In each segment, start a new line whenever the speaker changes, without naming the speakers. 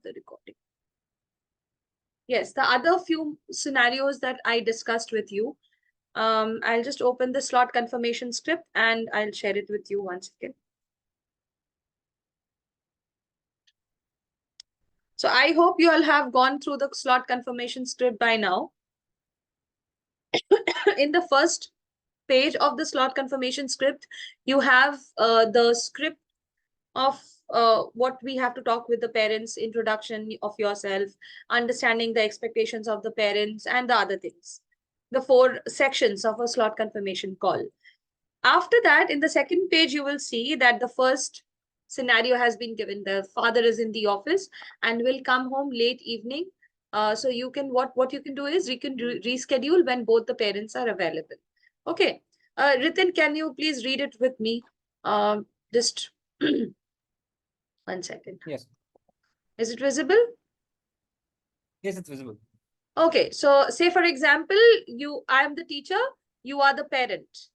the recording. Yes, the other few scenarios that I discussed with you, I'll just open the slot confirmation script and I'll share it with you once again. So I hope you all have gone through the slot confirmation script by now. In the first page of the slot confirmation script, you have the script of what we have to talk with the parents, introduction of yourself, understanding the expectations of the parents, and the other things. The 4 sections of a slot confirmation call. After that, in the second page, you will see that the first scenario has been given. The father is in the office and will come home late evening. So you can, what you can do is you can reschedule when both the parents are available. Okay. Ritin, can you please read it with me? Just 1 second.
Yes.
Is it visible?
Yes, it's visible.
Okay. So say, for example, I am the teacher, you are the parent,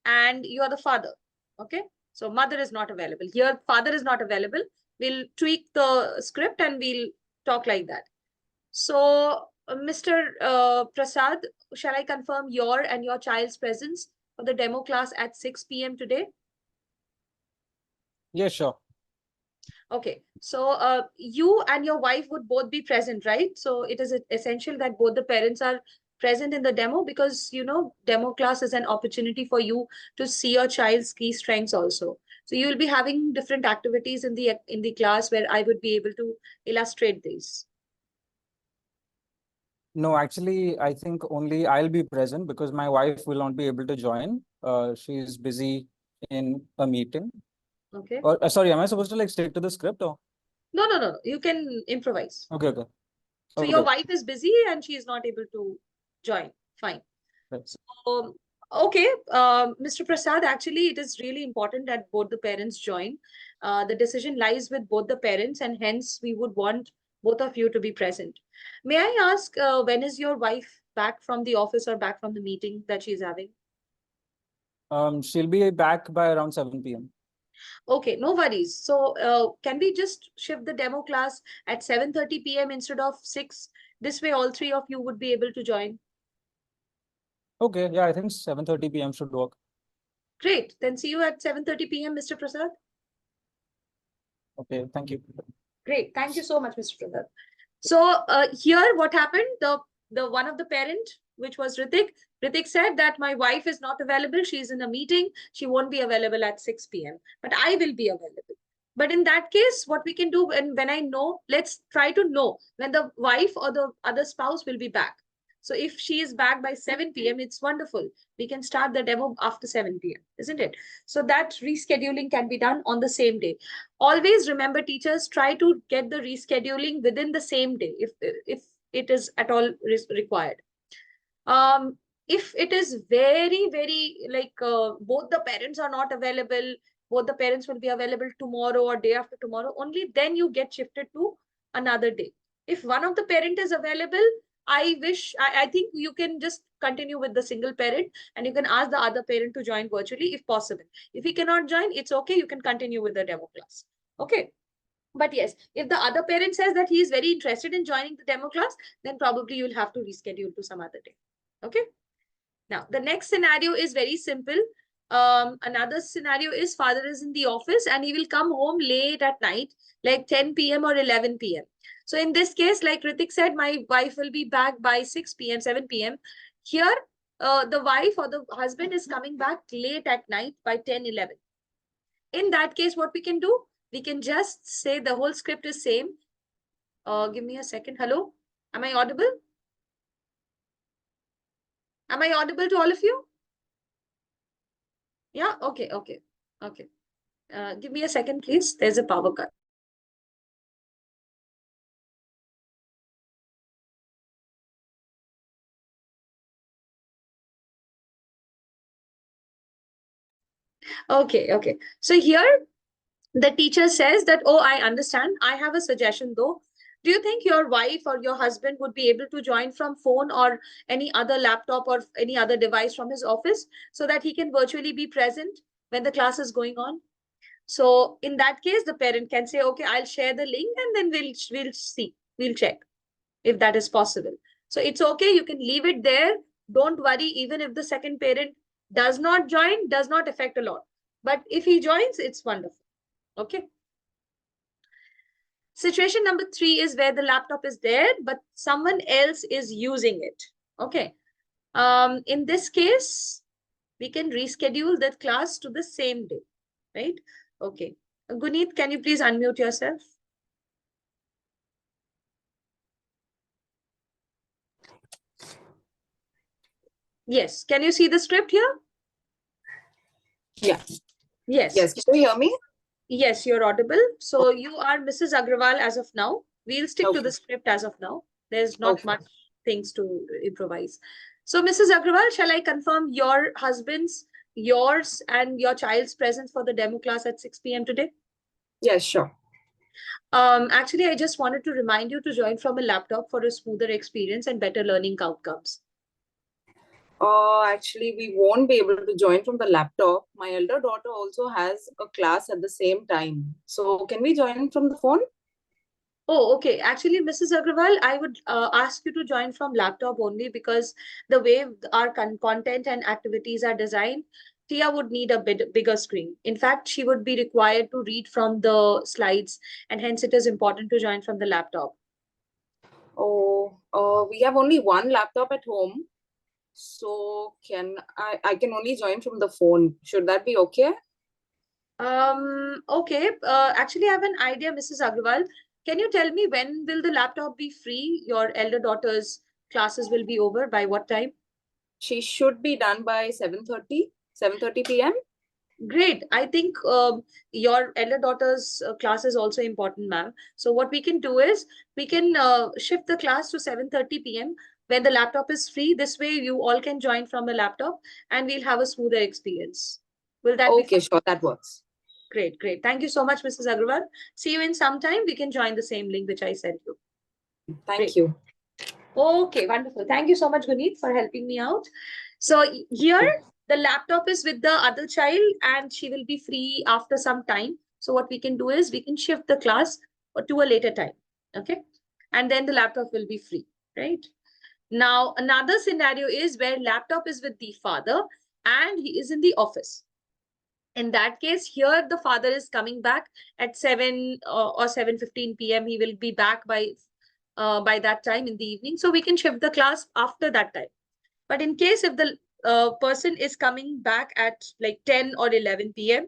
and you are the father. Okay. So mother is not available. Here, father is not available. We'll tweak the script and we'll talk like that. So, Mr. Prasad, shall I confirm your and your child's presence for the demo class at 6 p.m. today?
Yes, sure.
Okay. So, you and your wife would both be present, right? So it is essential that both the parents are present in the demo because, you know, demo class is an opportunity for you to see your child's key strengths also. So you will be having different activities in the class where I would be able to illustrate these.
No, actually, I think only I'll be present because my wife will not be able to join. She's busy in a meeting.
Okay.
Or sorry, am I supposed to like stick to the script or?
No. You can improvise.
Okay, okay.
So your wife is busy and she is not able to join. Fine.
Right.
So, okay, Mr. Prasad, actually, it is really important that both the parents join. The decision lies with both the parents, and hence we would want both of you to be present. May I ask, when is your wife back from the office or back from the meeting that she's having?
She'll be back by around 7 p.m.
Okay, no worries. So, can we just shift the demo class at 7:30 p.m. instead of 6? This way, all 3 of you would be able to join.
Okay, yeah, I think 7:30 p.m. should work.
Great. Then see you at 7:30 p.m., Mr. Prasad.
Okay, thank you.
Great. Thank you so much, Mr. Prasad. So here what happened, the one of the parent, which was Ritik said that my wife is not available. She's in a meeting. She won't be available at 6 p.m. But I will be available. But in that case, what we can do when I know, let's try to know when the wife or the other spouse will be back. So if she is back by 7 p.m., it's wonderful. We can start the demo after 7 p.m., isn't it? So that rescheduling can be done on the same day. Always remember, teachers, try to get the rescheduling within the same day if it is at all required. If it is very like both the parents are not available, both the parents will be available tomorrow or day after tomorrow, only then you get shifted to another day. If one of the parent is available, I think you can just continue with the single parent and you can ask the other parent to join virtually if possible. If he cannot join, it's okay. You can continue with the demo class. Okay. But yes, if the other parent says that he is very interested in joining the demo class, then probably you'll have to reschedule to some other day. Okay. Now, the next scenario is very simple. Another scenario is father is in the office and he will come home late at night, like 10 p.m. or 11 p.m. So in this case, like Ritik said, my wife will be back by 6 p.m., 7 p.m. Here, the wife or the husband is coming back late at night by 10, 11. In that case, what we can do? We can just say the whole script is same. Give me a second. Hello? Am I audible? Am I audible to all of you? Yeah? Okay. Give me a second, please. There's a power cut. Okay. So here, the teacher says that, oh, I understand. I have a suggestion though. Do you think your wife or your husband would be able to join from phone or any other laptop or any other device from his office so that he can virtually be present when the class is going on? So in that case, the parent can say, okay, I'll share the link and then we'll check if that is possible. So it's okay, you can leave it there. Don't worry, even if the second parent does not join, does not affect a lot. But if he joins, it's wonderful. Okay. Situation number 3 is where the laptop is there, but someone else is using it. Okay. In this case, we can reschedule that class to the same day, right? Okay. Guneet, can you please unmute yourself? Yes. Can you see the script here?
Yeah.
Yes.
Yes. Can you hear me?
Yes, you're audible. So you are Mrs. Agrawal as of now. We'll stick to the script as of now. There's not much things to improvise. So Mrs. Agrawal, shall I confirm your husband's, yours, and your child's presence for the demo class at 6 p.m. today?
Yes, sure.
Actually, I just wanted to remind you to join from a laptop for a smoother experience and better learning outcomes.
Actually, we won't be able to join from the laptop. My elder daughter also has a class at the same time. So can we join from the phone?
Oh, okay. Actually, Mrs. Agrawal, I would ask you to join from laptop only because the way our content and activities are designed, Tia would need a bit bigger screen. In fact, she would be required to read from the slides, and hence it is important to join from the laptop.
Oh, we have only one laptop at home. So I can only join from the phone. Should that be okay?
Okay. Actually, I have an idea, Mrs. Agrawal. Can you tell me when will the laptop be free? Your elder daughter's classes will be over by what time?
She should be done by 7:30 p.m.
Great. I think your elder daughter's class is also important, ma'am. So what we can do is we can shift the class to 7:30 p.m. when the laptop is free. This way you all can join from a laptop and we'll have a smoother experience. Will that be
Okay,
fine?
sure. That works.
Great, great. Thank you so much, Mrs. Agrawal. See you in some time. We can join the same link which I sent you.
Thank you.
Okay, wonderful. Thank you so much, Guneet, for helping me out. So here, the laptop is with the other child and she will be free after some time. So what we can do is we can shift the class to a later time. Okay. And then the laptop will be free, right? Now, another scenario is where laptop is with the father and he is in the office. In that case, here the father is coming back at 7 or 7:15 p.m. He will be back by that time in the evening. So we can shift the class after that time. But in case if the person is coming back at like 10 or 11 p.m.,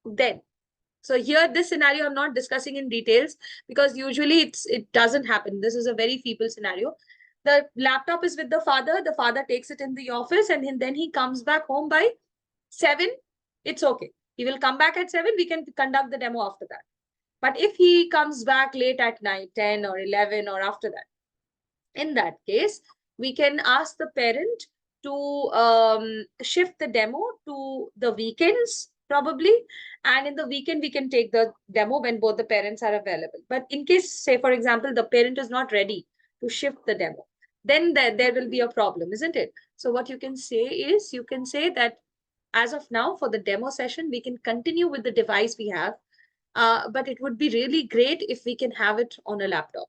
then so here this scenario I'm not discussing in details because usually it doesn't happen. This is a very feeble scenario. The laptop is with the father takes it in the office and then he comes back home by 7. It's okay. He will come back at 7. We can conduct the demo after that. But if he comes back late at night, 10 or 11 or after that, in that case, we can ask the parent to shift the demo to the weekends probably. And in the weekend, we can take the demo when both the parents are available. But in case, say, for example, the parent is not ready to shift the demo, then there will be a problem, isn't it? So what you can say is, you can say that as of now, for the demo session, we can continue with the device we have, but it would be really great if we can have it on a laptop.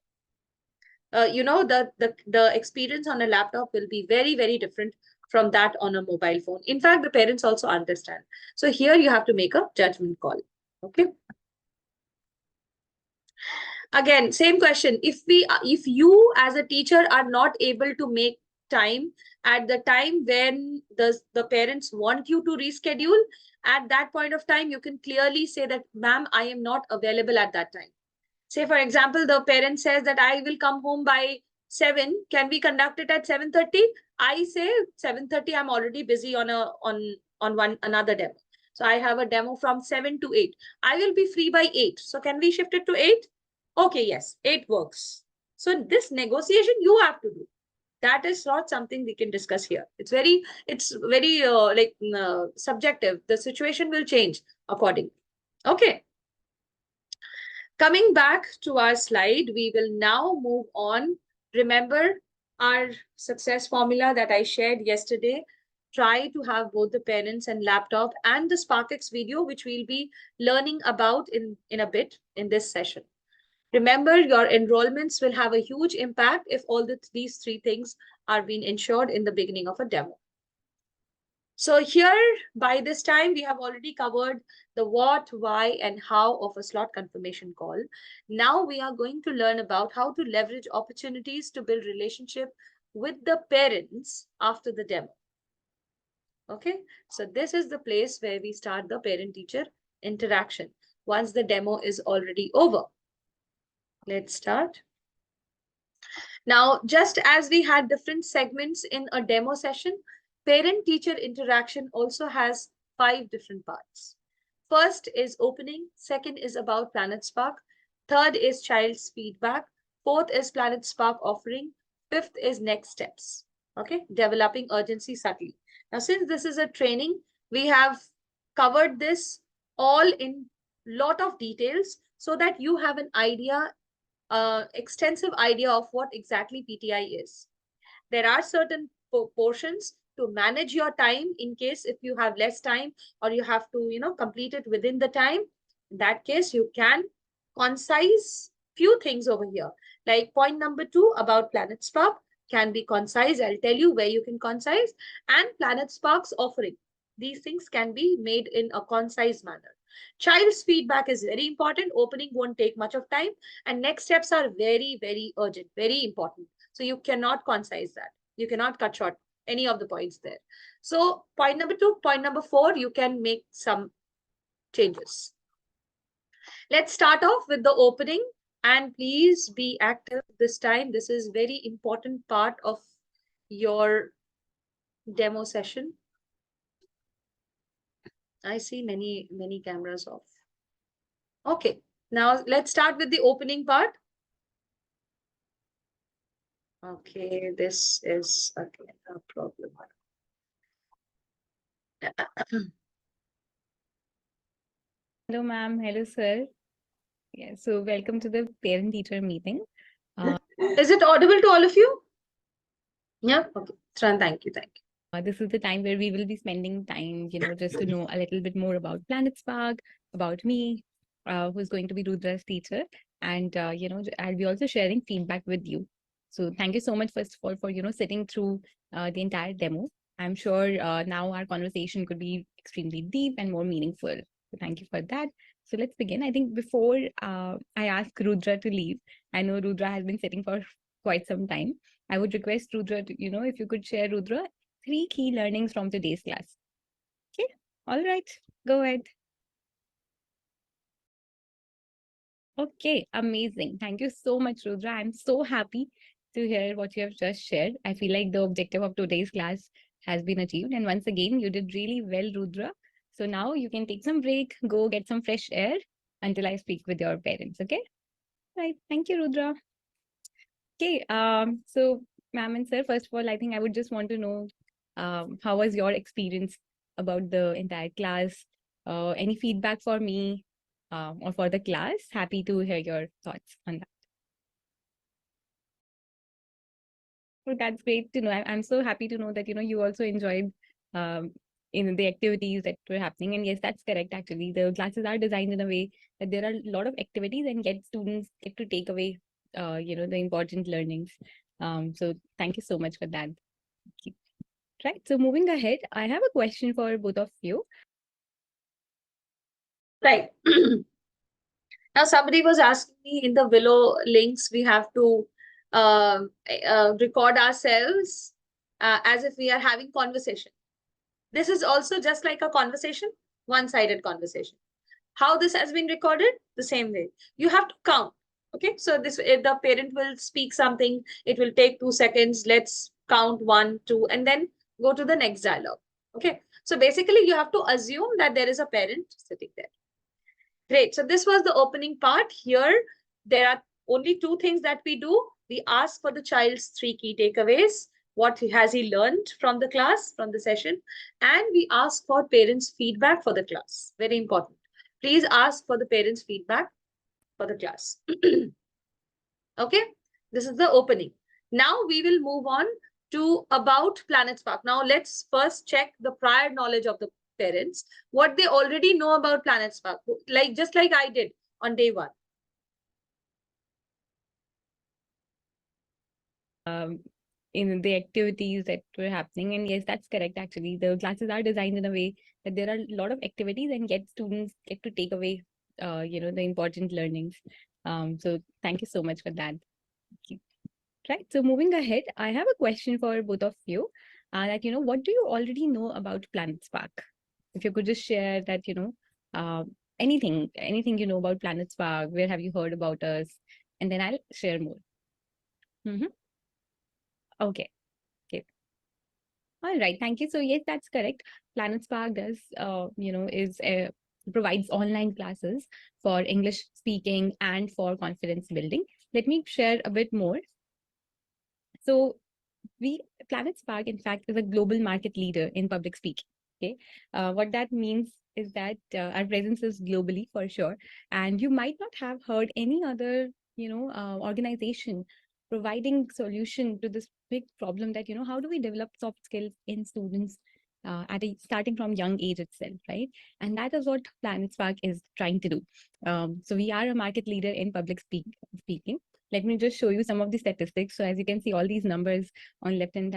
The experience on a laptop will be very, very different from that on a mobile phone. In fact, the parents also understand. So here you have to make a judgment call. Okay. Again, same question. If you as a teacher are not able to make time at the time when the parents want you to reschedule, at that point of time, you can clearly say that, ma'am, I am not available at that time. Say, for example, the parent says that I will come home by 7. Can we conduct it at 7:30? I say 7:30, I'm already busy on another demo. So I have a demo from 7 to 8. I will be free by 8. So can we shift it to 8? Okay, yes, 8 works. So this negotiation you have to do. That is not something we can discuss here. It's very subjective. The situation will change accordingly. Okay. Coming back to our slide, we will now move on. Remember our success formula that I shared yesterday. try to have both the parents and laptop and the SparkX video, which we'll be learning about in a bit in this session. Remember, your enrollments will have a huge impact if all these three things are being ensured in the beginning of a demo. So here, by this time, we have already covered the what, why, and how of a slot confirmation call. Now we are going to learn about how to leverage opportunities to build relationship with the parents after the demo. Okay, so this is the place where we start the parent-teacher interaction once the demo is already over. Let's start. Now, just as we had different segments in a demo session, parent-teacher interaction also has 5 different parts. First is opening, second is about PlanetSpark, third is child's feedback, fourth is PlanetSpark offering, fifth is next steps. Okay, developing urgency subtly. Now, since this is a training, we have covered this all in lot of details so that you have an idea, extensive idea of what exactly PTI is. There are certain portions to manage your time in case if you have less time or you have to, complete it within the time. In that case, you can concise few things over here. Like point number 2 about PlanetSpark can be concise. I'll tell you where you can concise, and PlanetSpark's offering. These things can be made in a concise manner. Child's feedback is very important. Opening won't take much of time, and next steps are very, very urgent, very important. So you cannot concise that. You cannot cut short any of the points there. So point number 2, point number 4, you can make some changes. Let's start off with the opening, and please be active this time. This is very important part of your demo session. I see many cameras off. Okay, now let's start with the opening part. Okay, this is again a problem.
Hello, ma'am. Hello, sir. Yeah, so welcome to the parent-teacher meeting.
Is it audible to all of you? Yeah, okay. Tran, thank you.
This is the time where we will be spending time, just to know a little bit more about PlanetSpark, about me, who's going to be Rudra's teacher. And, I'll be also sharing feedback with you. So thank you so much, first of all, for, sitting through the entire demo. I'm sure now our conversation could be extremely deep and more meaningful. So thank you for that. So let's begin. I think before I ask Rudra to leave, I know Rudra has been sitting for quite some time. I would request Rudra to, if you could share, Rudra, 3 key learnings from today's class. Okay, all right, go ahead. Okay, amazing. Thank you so much, Rudra. I'm so happy to hear what you have just shared. I feel like the objective of today's class has been achieved. And once again, you did really well, Rudra. So now you can take some break, go get some fresh air until I speak with your parents, okay? Right, thank you, Rudra. Okay, so ma'am and sir, first of all, I think I would just want to know how was your experience about the entire class? Any feedback for me or for the class? Happy to hear your thoughts on that. Well, that's great to know. I'm so happy to know that, you also enjoyed in the activities that were happening. And yes, that's correct. Actually, the classes are designed in a way that there are a lot of activities and students get to take away, the important learnings. So thank you so much for that. Right. So moving ahead, I have a question for both of you.
Right. Now, somebody was asking me in the Willow links, we have to record ourselves as if we are having conversation. This is also just like a conversation, one-sided conversation. How this has been recorded? The same way. You have to count. Okay, so this if the parent will speak something, it will take 2 seconds. Let's count 1, 2, and then go to the next dialogue. Okay, so basically you have to assume that there is a parent sitting there. Great. So this was the opening part. Here, there are only 2 things that we do. We ask for the child's 3 key takeaways. What has he learned from the class, from the session? And we ask for parents' feedback for the class. Very important. Please ask for the parents' feedback for the class. Okay, this is the opening. Now we will move on about Planet Spark. Now let's first check the prior knowledge of the parents, what they already know about Planet Spark, just like I did on day one.
In the activities that were happening. And yes, that's correct. Actually, the classes are designed in a way that there are a lot of activities and yet students get to take away, the important learnings. So thank you so much for that. Right. So moving ahead, I have a question for both of you. That, what do you already know about Planet Spark? If you could just share that, anything you know about Planet Spark, where have you heard about us? And then I'll share more. Okay. All right. Thank you. So yes, that's correct. Planet Spark does, provides online classes for English speaking and for confidence building. Let me share a bit more. So Planet Spark, in fact, is a global market leader in public speaking. Okay. What that means is that our presence is globally for sure. And you might not have heard any other, organization providing solution to this big problem that, how do we develop soft skills in students starting from young age itself, right? And that is what Planet Spark is trying to do. So we are a market leader in public speaking. Let me just show you some of the statistics. So as you can see, all these numbers on left-hand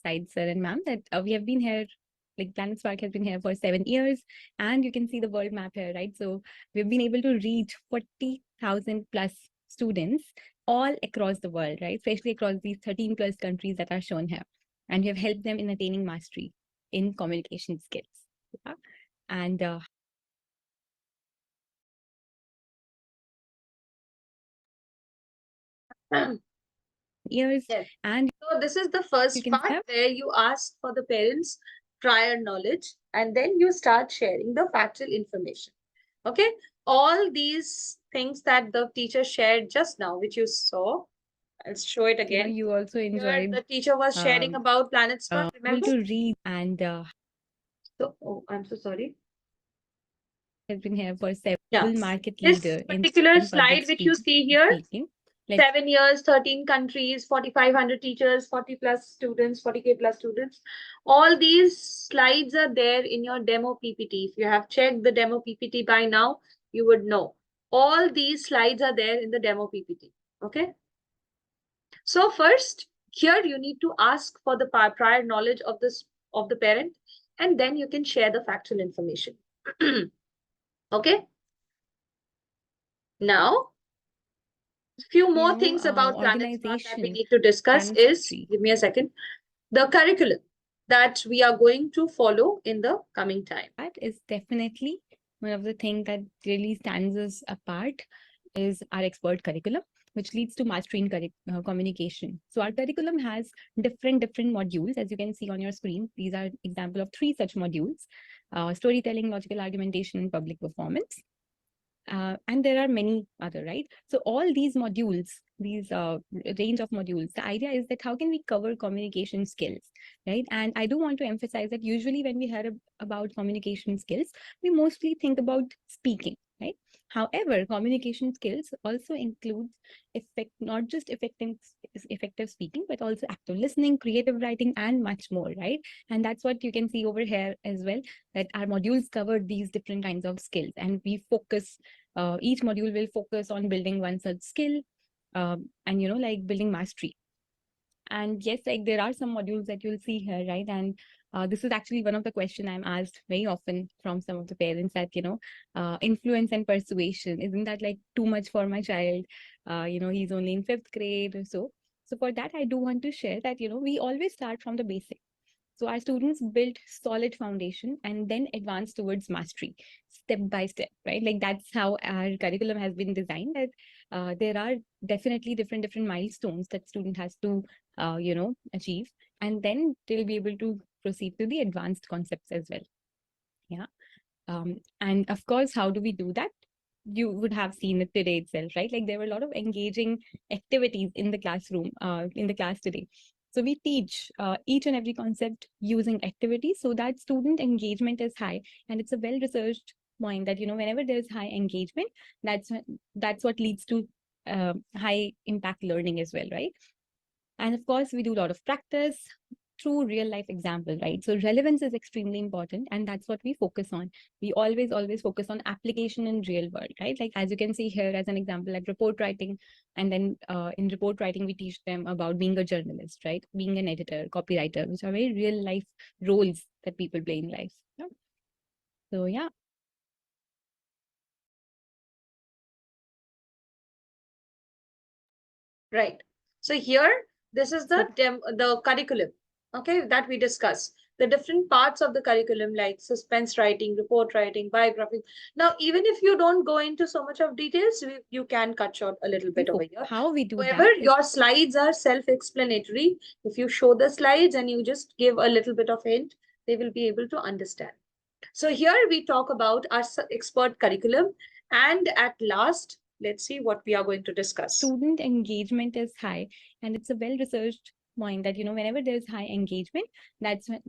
side, sir and ma'am, that we have been here, like Planet Spark has been here for 7 years, and you can see the world map here, right? So we've been able to reach 40,000 plus students all across the world, right? Especially across these 13 plus countries that are shown here. And we have helped them in attaining mastery in communication skills. Yeah? And years.
Yes.
And
So this is the first
you can
part
have
where you ask for the parents' prior knowledge and then you start sharing the factual information. Okay. All these things that the teacher shared just now, which you saw, I'll show it again.
you also
Here,
enjoyed
the teacher was sharing about Planet Spark.
able
Remember?
to read and
So, I'm so sorry.
has been here for several
Yeah.
market
This
leader
particular
in
slide
public
which you see here,
speaking.
7 years, 13 countries, 4,500 teachers, 40 plus students, 40K plus students. All these slides are there in your demo PPT. If you have checked the demo PPT by now, you would know. All these slides are there in the demo PPT. Okay. So first, here you need to ask for the prior knowledge of the parent, and then you can share the factual information. Okay. Now, few more things about Planet Spark that we need to discuss is, give me a second, the curriculum that we are going to follow in the coming time.
That is definitely one of the things that really stands us apart is our expert curriculum, which leads to mastery in communication. So our curriculum has different modules, as you can see on your screen. These are example of 3 such modules: storytelling, logical argumentation, and public performance. And there are many other, right? So all these modules, these range of modules, the idea is that how can we cover communication skills, right? And I do want to emphasize that usually when we hear about communication skills, we mostly think about speaking, right? However, communication skills also includes not just effective speaking, but also active listening, creative writing, and much more, right? And that's what you can see over here as well, that our modules cover these different kinds of skills, and we focus, each module will focus on building one such skill, and building mastery. And yes, like there are some modules that you'll see here, right? And this is actually one of the questions I'm asked very often from some of the parents, that influence and persuasion, isn't that like too much for my child? He's only in 5th grade or so. So for that, I do want to share that we always start from the basic. So our students build solid foundation and then advance towards mastery, step by step, right? Like that's how our curriculum has been designed, that there are definitely different milestones that student has to, achieve, and then they'll be able to proceed to the advanced concepts as well. Yeah. And of course, how do we do that? You would have seen it today itself, right? Like there were a lot of engaging activities in the classroom, in the class today. So we teach each and every concept using activities so that student engagement is high. And it's a well-researched point that, whenever there's high engagement, that's what leads to high impact learning as well, right? And of course, we do a lot of practice through real life example, right? So relevance is extremely important, and that's what we focus on. We always focus on application in real world, right? Like as you can see here as an example, like report writing, and then in report writing, we teach them about being a journalist, right? Being an editor, copywriter, which are very real life roles that people play in life. Yeah. So yeah.
Right. So here, this is the curriculum, okay, that we discuss. The different parts of the curriculum like suspense writing, report writing, biography. Now, even if you don't go into so much of details, you can cut short a little bit over here.
How we do
However,
that is
your slides are self-explanatory. If you show the slides and you just give a little bit of hint, they will be able to understand. So here we talk about our expert curriculum. And at last, let's see what we are going to discuss.
student engagement is high, and it's a well-researched point that, whenever there's high engagement, that's when,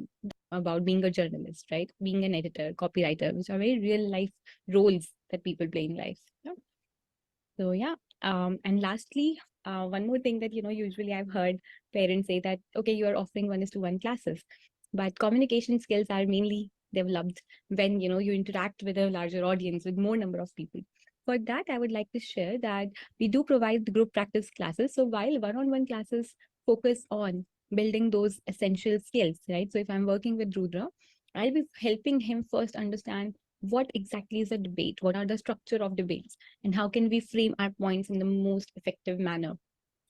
about being a journalist, right? Being an editor, copywriter, which are very real life roles that people play in life. Yeah. So yeah. And lastly, one more thing that, usually I've heard parents say that, okay, you are offering 1:1 classes, but communication skills are mainly developed when, you interact with a larger audience, with more number of people. For that, I would like to share that we do provide group practice classes. So while one-on-one classes focus on building those essential skills, right? So if I'm working with Rudra, I'll be helping him first understand what exactly is a debate, what are the structure of debates, and how can we frame our points in the most effective manner,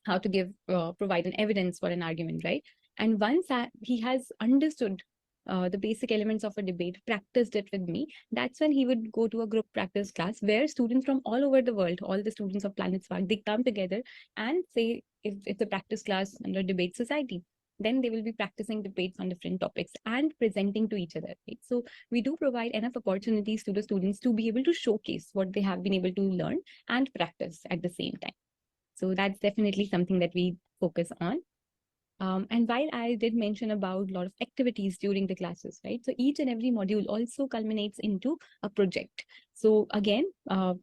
how to provide an evidence for an argument, right? And once he has understood the basic elements of a debate, practiced it with me, that's when he would go to a group practice class where students from all over the world, all the students of Planet Spark, they come together and say, if it's a practice class under Debate Society, then they will be practicing debates on different topics and presenting to each other, right? So we do provide enough opportunities to the students to be able to showcase what they have been able to learn and practice at the same time. So that's definitely something that we focus on. And while I did mention about a lot of activities during the classes, right? So each and every module also culminates into a project. So again, I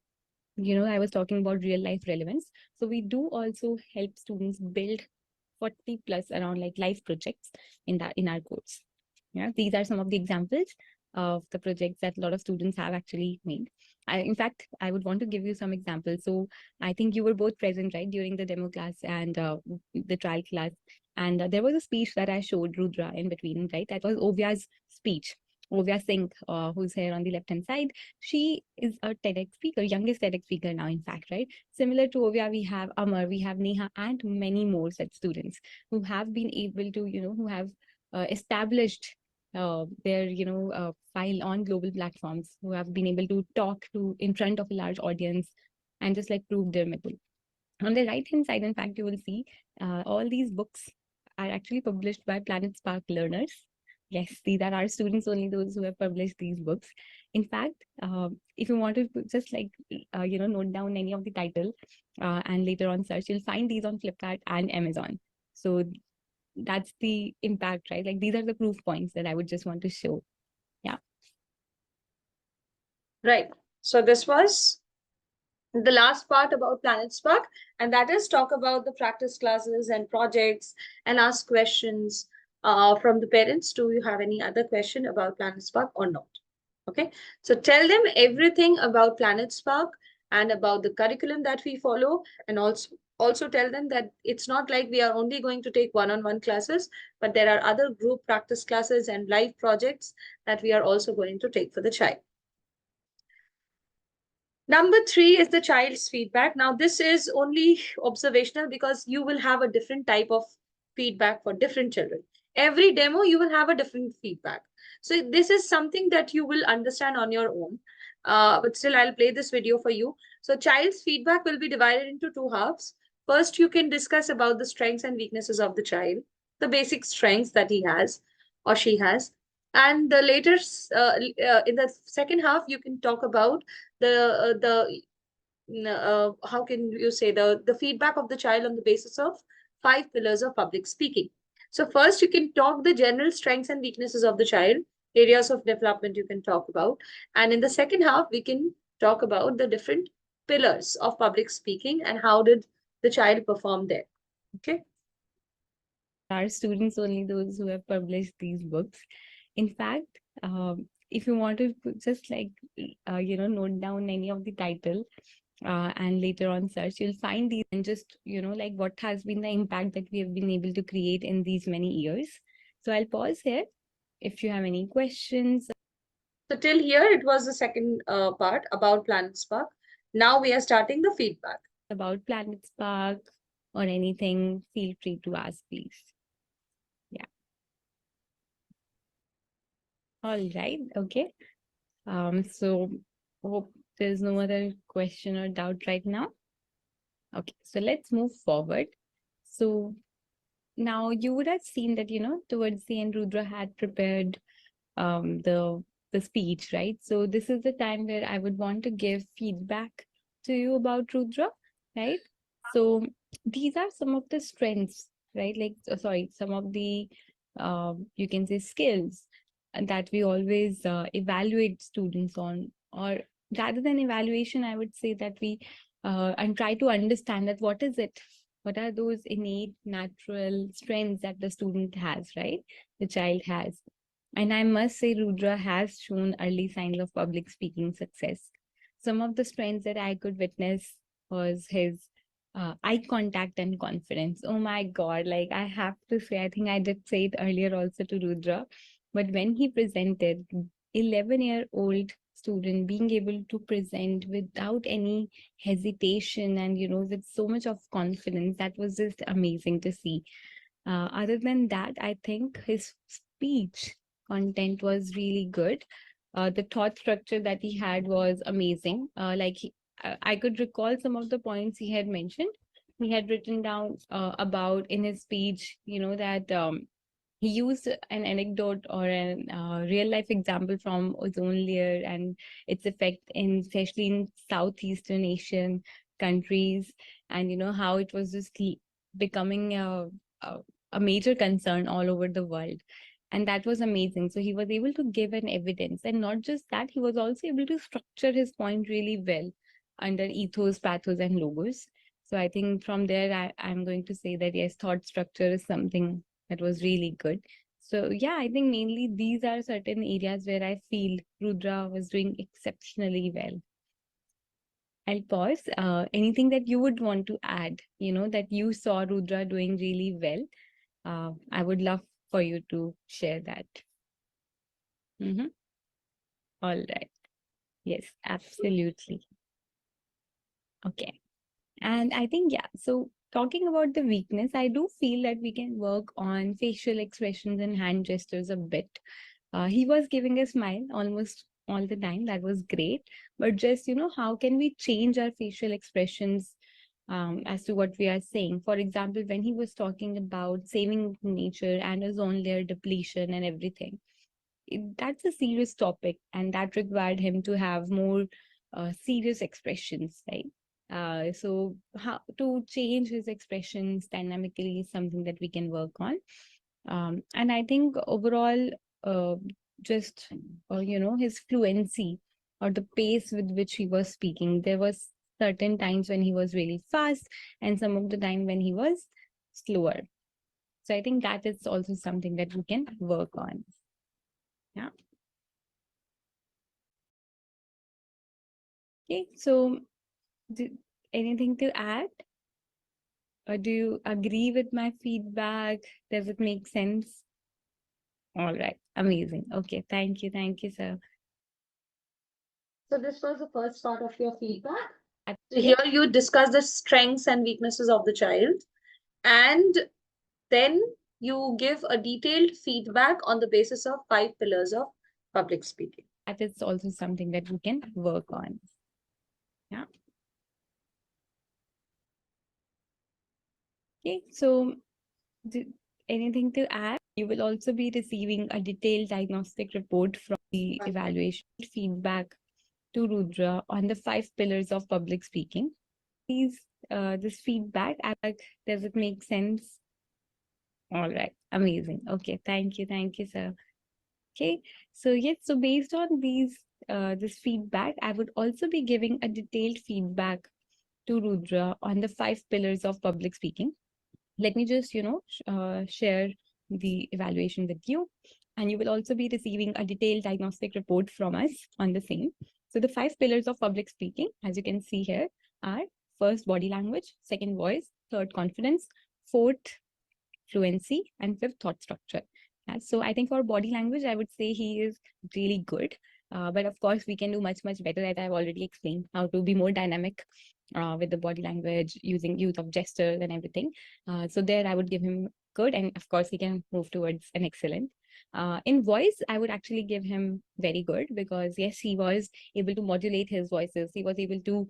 was talking about real life relevance. So we do also help students build 40 plus around like life projects in our course. Yeah, these are some of the examples of the projects that a lot of students have actually made. In fact, I would want to give you some examples. So I think you were both present, right, during the demo class and the trial class. And there was a speech that I showed Rudra in between, right? That was Ovya's speech. Ovya Singh, who's here on the left-hand side, she is a TEDx speaker, youngest TEDx speaker now, in fact, right? Similar to Ovya, we have Amar, we have Neha, and many more such students who have been able to, who have established their, file on global platforms, who have been able to talk to in front of a large audience and just like prove their mettle. On the right-hand side, in fact, you will see all these books are actually published by Planet Spark learners. Yes, these are our students, only those who have published these books. In fact, if you want to just like, note down any of the title and later on search, you'll find these on Flipkart and Amazon. So that's the impact, right? Like these are the proof points that I would just want to show. Yeah.
Right. So this was the last part about Planet Spark, and that is talk about the practice classes and projects and ask questions from the parents. Do you have any other question about Planet Spark or not? Okay, so tell them everything about Planet Spark and about the curriculum that we follow, and also tell them that it's not like we are only going to take one-on-one classes, but there are other group practice classes and live projects that we are also going to take for the child. Number 3 is the child's feedback. Now, this is only observational because you will have a different type of feedback for different children. Every demo, you will have a different feedback. So this is something that you will understand on your own. But still, I'll play this video for you. So child's feedback will be divided into 2 halves. First, you can discuss about the strengths and weaknesses of the child, the basic strengths that he has or she has. And the later, in the second half, you can talk about how can you say the feedback of the child on the basis of 5 pillars of public speaking. So first, you can talk the general strengths and weaknesses of the child, areas of development you can talk about. And in the second half, we can talk about the different pillars of public speaking and how did the child perform there. Okay.
our students only, those who have published these books. In fact, if you want to just like, note down any of the title and later on search, you'll find these and just, like what has been the impact that we have been able to create in these many years. So I'll pause here. If you have any questions.
So till here, it was the second part about Planet Spark. Now we are starting the feedback.
About Planet Spark or anything, feel free to ask, please. Yeah. All right. Okay. So hope there's no other question or doubt right now. Okay, so let's move forward. So now you would have seen that, towards the end, Rudra had prepared the speech, right? So this is the time where I would want to give feedback to you about Rudra, right? So these are some of the strengths, right? Like, some of the you can say skills that we always evaluate students on, or rather than evaluation, I would say that we and try to understand that what is it, what are those innate natural strengths that the student has, right? The child has. And I must say, Rudra has shown early signs of public speaking success. Some of the strengths that I could witness was his eye contact and confidence. Oh my God, like I have to say, I think I did say it earlier also to Rudra, but when he presented, 11-year-old student being able to present without any hesitation and, with so much of confidence, that was just amazing to see. Other than that, I think his speech content was really good. The thought structure that he had was amazing. I could recall some of the points he had mentioned. He had written down about in his speech, that he used an anecdote or an real life example from ozone layer and its effect especially in Southeastern Asian countries, and how it was just becoming a major concern all over the world. And that was amazing. So he was able to give an evidence, and not just that, he was also able to structure his point really well under ethos, pathos, and logos. So I think from there, I'm going to say that yes, thought structure is something that was really good. So yeah, I think mainly these are certain areas where I feel Rudra was doing exceptionally well. I'll pause. Anything that you would want to add, that you saw Rudra doing really well? I would love for you to share that. All right. Yes, absolutely. Okay. And I think, yeah, so talking about the weakness, I do feel that we can work on facial expressions and hand gestures a bit. He was giving a smile almost all the time. That was great. But just, how can we change our facial expressions as to what we are saying? For example, when he was talking about saving nature and ozone layer depletion and everything, that's a serious topic, and that required him to have more serious expressions, right? So how to change his expressions dynamically is something that we can work on. And I think overall, just his fluency or the pace with which he was speaking, there was certain times when he was really fast and some of the time when he was slower. So I think that is also something that we can work on. Yeah. Okay, so anything to add? Or do you agree with my feedback? Does it make sense? All right, amazing. Okay, thank you, sir.
So this was the first part of your feedback. So
Okay.
here you discuss the strengths and weaknesses of the child, and then you give a detailed feedback on the basis of 5 pillars of public speaking.
That is also something that we can work on. Yeah. Okay, so anything to add? You will also be receiving a detailed diagnostic report from the evaluation feedback to Rudra on the 5 pillars of public speaking. Please, this feedback, does it make sense? All right, amazing. Okay, thank you, sir. Okay, so yes, so based on this feedback, I would also be giving a detailed feedback to Rudra on the 5 pillars of public speaking. let me just, share the evaluation with you. And you will also be receiving a detailed diagnostic report from us on the same. So the 5 pillars of public speaking, as you can see here, are first, body language; second, voice; third, confidence; fourth, fluency; and fifth, thought structure. So I think for body language, I would say he is really good. But of course, we can do much, much better, as I've already explained, how to be more dynamic with the body language, using use of gestures and everything. So there I would give him good, and of course he can move towards an excellent. In voice, I would actually give him very good, because yes, he was able to modulate his voices. He was able to,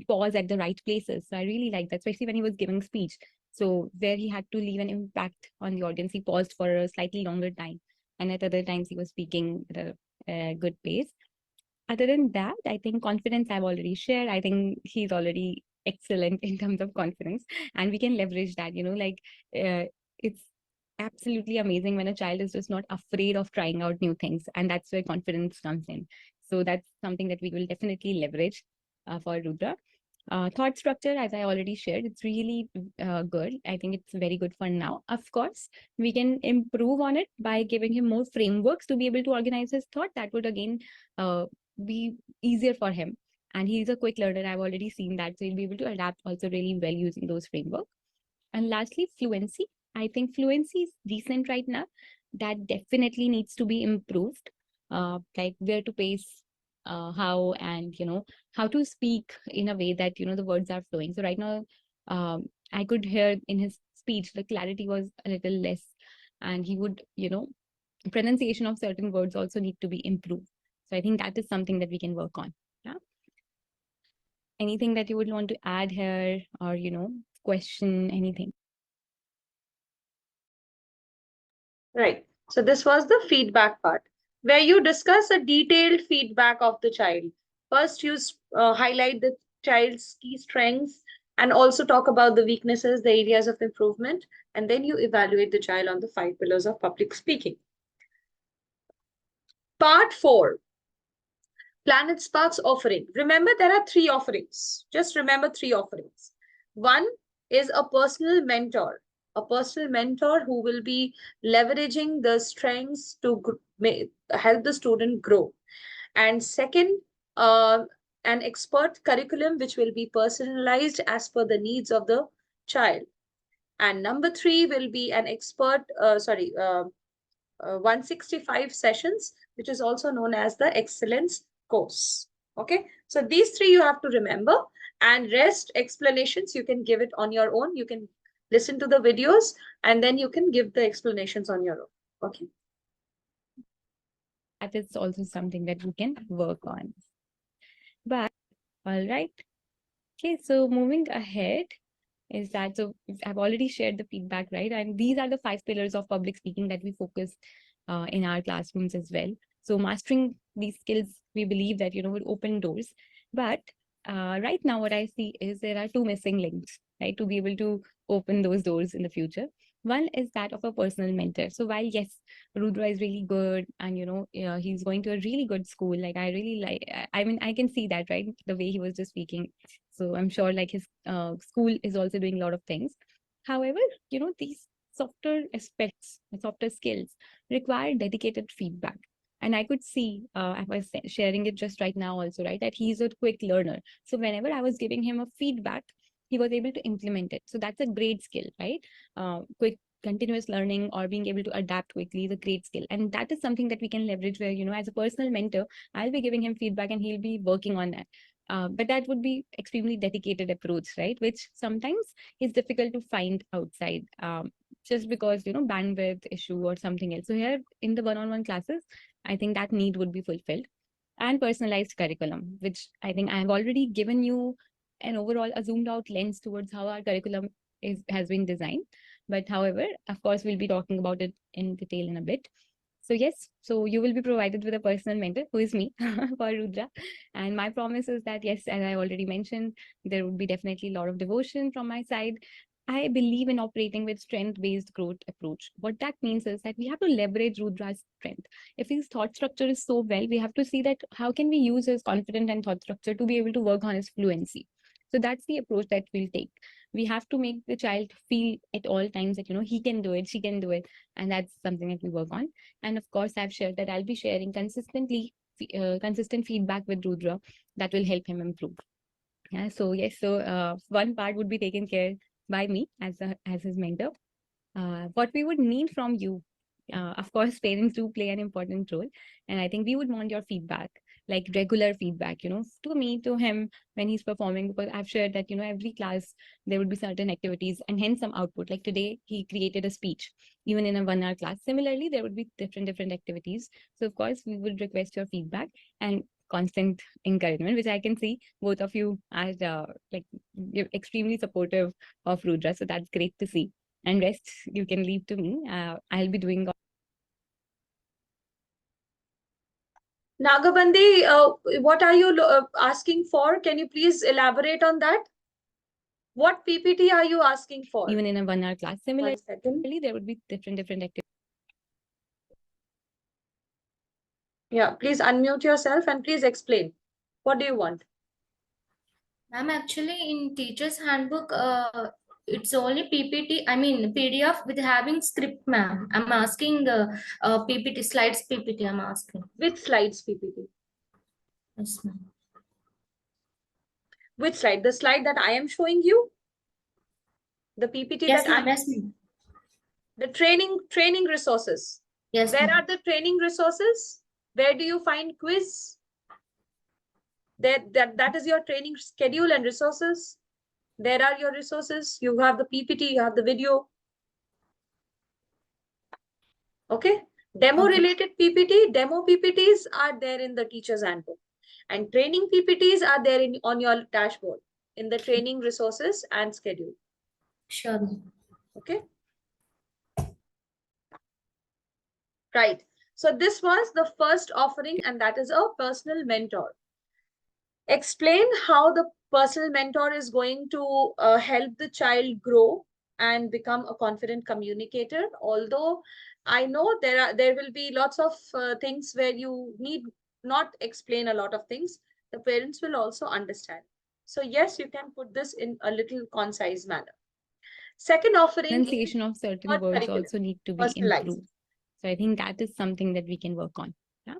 pause at the right places. So I really like that, especially when he was giving speech. So where he had to leave an impact on the audience, he paused for a slightly longer time. And at other times he was speaking at a good pace. Other than that, I think confidence I've already shared. I think he's already excellent in terms of confidence, and we can leverage that, it's absolutely amazing when a child is just not afraid of trying out new things, and that's where confidence comes in. So that's something that we will definitely leverage for Rudra. Thought structure, as I already shared, it's really good. I think it's very good for now. Of course, we can improve on it by giving him more frameworks to be able to organize his thought. That would again be easier for him. And he's a quick learner. I've already seen that. So he'll be able to adapt also really well using those frameworks. And lastly, fluency. I think fluency is decent right now. That definitely needs to be improved. Like where to pace, how, and how to speak in a way that the words are flowing. So right now, I could hear in his speech the clarity was a little less, and he would, pronunciation of certain words also need to be improved. So I think that is something that we can work on. Yeah. Anything that you would want to add here, or question anything?
Right. So this was the feedback part, where you discuss a detailed feedback of the child. First, you highlight the child's key strengths and also talk about the weaknesses, the areas of improvement, and then you evaluate the child on the 5 pillars of public speaking. Part 4, Planet Spark's offering. Remember, there are 3 offerings. Just remember 3 offerings. One is a personal mentor who will be leveraging the strengths to help the student grow. And second, an expert curriculum which will be personalized as per the needs of the child. And number 3 will be an expert, 165 sessions, which is also known as the excellence course. Okay, so these 3 you have to remember, and rest explanations you can give it on your own. You can listen to the videos and then you can give the explanations on your own. Okay.
That is also something that we can work on. But all right. Okay, so moving ahead is that, so I've already shared the feedback, right? And these are the 5 pillars of public speaking that we focus in our classrooms as well. So mastering these skills, we believe that, would open doors. But right now, what I see is there are 2 missing links, right, to be able to open those doors in the future. One is that of a personal mentor. So while yes, Rudra is really good, and he's going to a really good school. Like I really like. I mean, I can see that, right? The way he was just speaking. So I'm sure like his school is also doing a lot of things. However, these softer aspects, softer skills require dedicated feedback. And I could see, I was sharing it just right now also, right, that he's a quick learner. So whenever I was giving him a feedback, he was able to implement it. So that's a great skill, right? Quick continuous learning or being able to adapt quickly is a great skill. And that is something that we can leverage where, as a personal mentor, I'll be giving him feedback and he'll be working on that. But that would be extremely dedicated approach, right? Which sometimes is difficult to find outside, just because, bandwidth issue or something else. So here in the one-on-one classes, I think that need would be fulfilled. And personalized curriculum, which I think I have already given you an overall a zoomed out lens towards how our curriculum has been designed. But however, of course, we'll be talking about it in detail in a bit. So yes, so you will be provided with a personal mentor, who is me, for Rudra. And my promise is that, yes, as I already mentioned, there would be definitely a lot of devotion from my side. I believe in operating with strength-based growth approach. What that means is that we have to leverage Rudra's strength. If his thought structure is so well, we have to see that how can we use his confidence and thought structure to be able to work on his fluency. So that's the approach that we'll take. We have to make the child feel at all times that, he can do it, she can do it. And that's something that we work on. And of course, I've shared that I'll be sharing consistent feedback with Rudra that will help him improve. Yeah, so yes, one part would be taken care by me as his mentor. What we would need from you, of course, parents do play an important role, and I think we would want your feedback, like regular feedback, to me, to him when he's performing, because I've shared that, every class there would be certain activities and hence some output. Like today, he created a speech, even in a 1 hour class. Similarly, there would be different activities. So of course, we would request your feedback and constant encouragement, which I can see both of you are like, you're extremely supportive of Rudra. So that's great to see. And rest you can leave to me. I'll be doing.
Nagabandi, what are you asking for? Can you please elaborate on that? What PPT are you asking for?
Even in a 1 hour class. Similarly,
1 second.
there would be different activities.
Yeah, please unmute yourself and please explain. What do you want?
Ma'am, actually in teacher's handbook, it's only PPT, I mean PDF with having script, ma'am. I'm asking PPT, slides PPT, I'm asking.
Which slides PPT?
Yes, ma'am.
Which slide? The slide that I am showing you? The PPT
Yes,
that
ma'am.
I'm...
Yes, ma'am.
The training resources.
Yes,
Where
ma'am.
are the training resources? Where do you find quiz? That is your training schedule and resources. There are your resources. You have the PPT, you have the video. Okay. Demo related PPT, demo PPTs are there in the teacher's handbook. And training PPTs are there on your dashboard in the training resources and schedule.
Sure, ma'am.
Okay. Right. So this was the first offering, and that is a personal mentor. Explain how the personal mentor is going to help the child grow and become a confident communicator. Although I know there will be lots of things where you need not explain a lot of things, the parents will also understand. So yes, you can put this in a little concise manner. Second offering,
pronunciation of certain
not
words
curriculum,
also need to be
personalized.
improved. So I think that is something that we can work on. Yeah.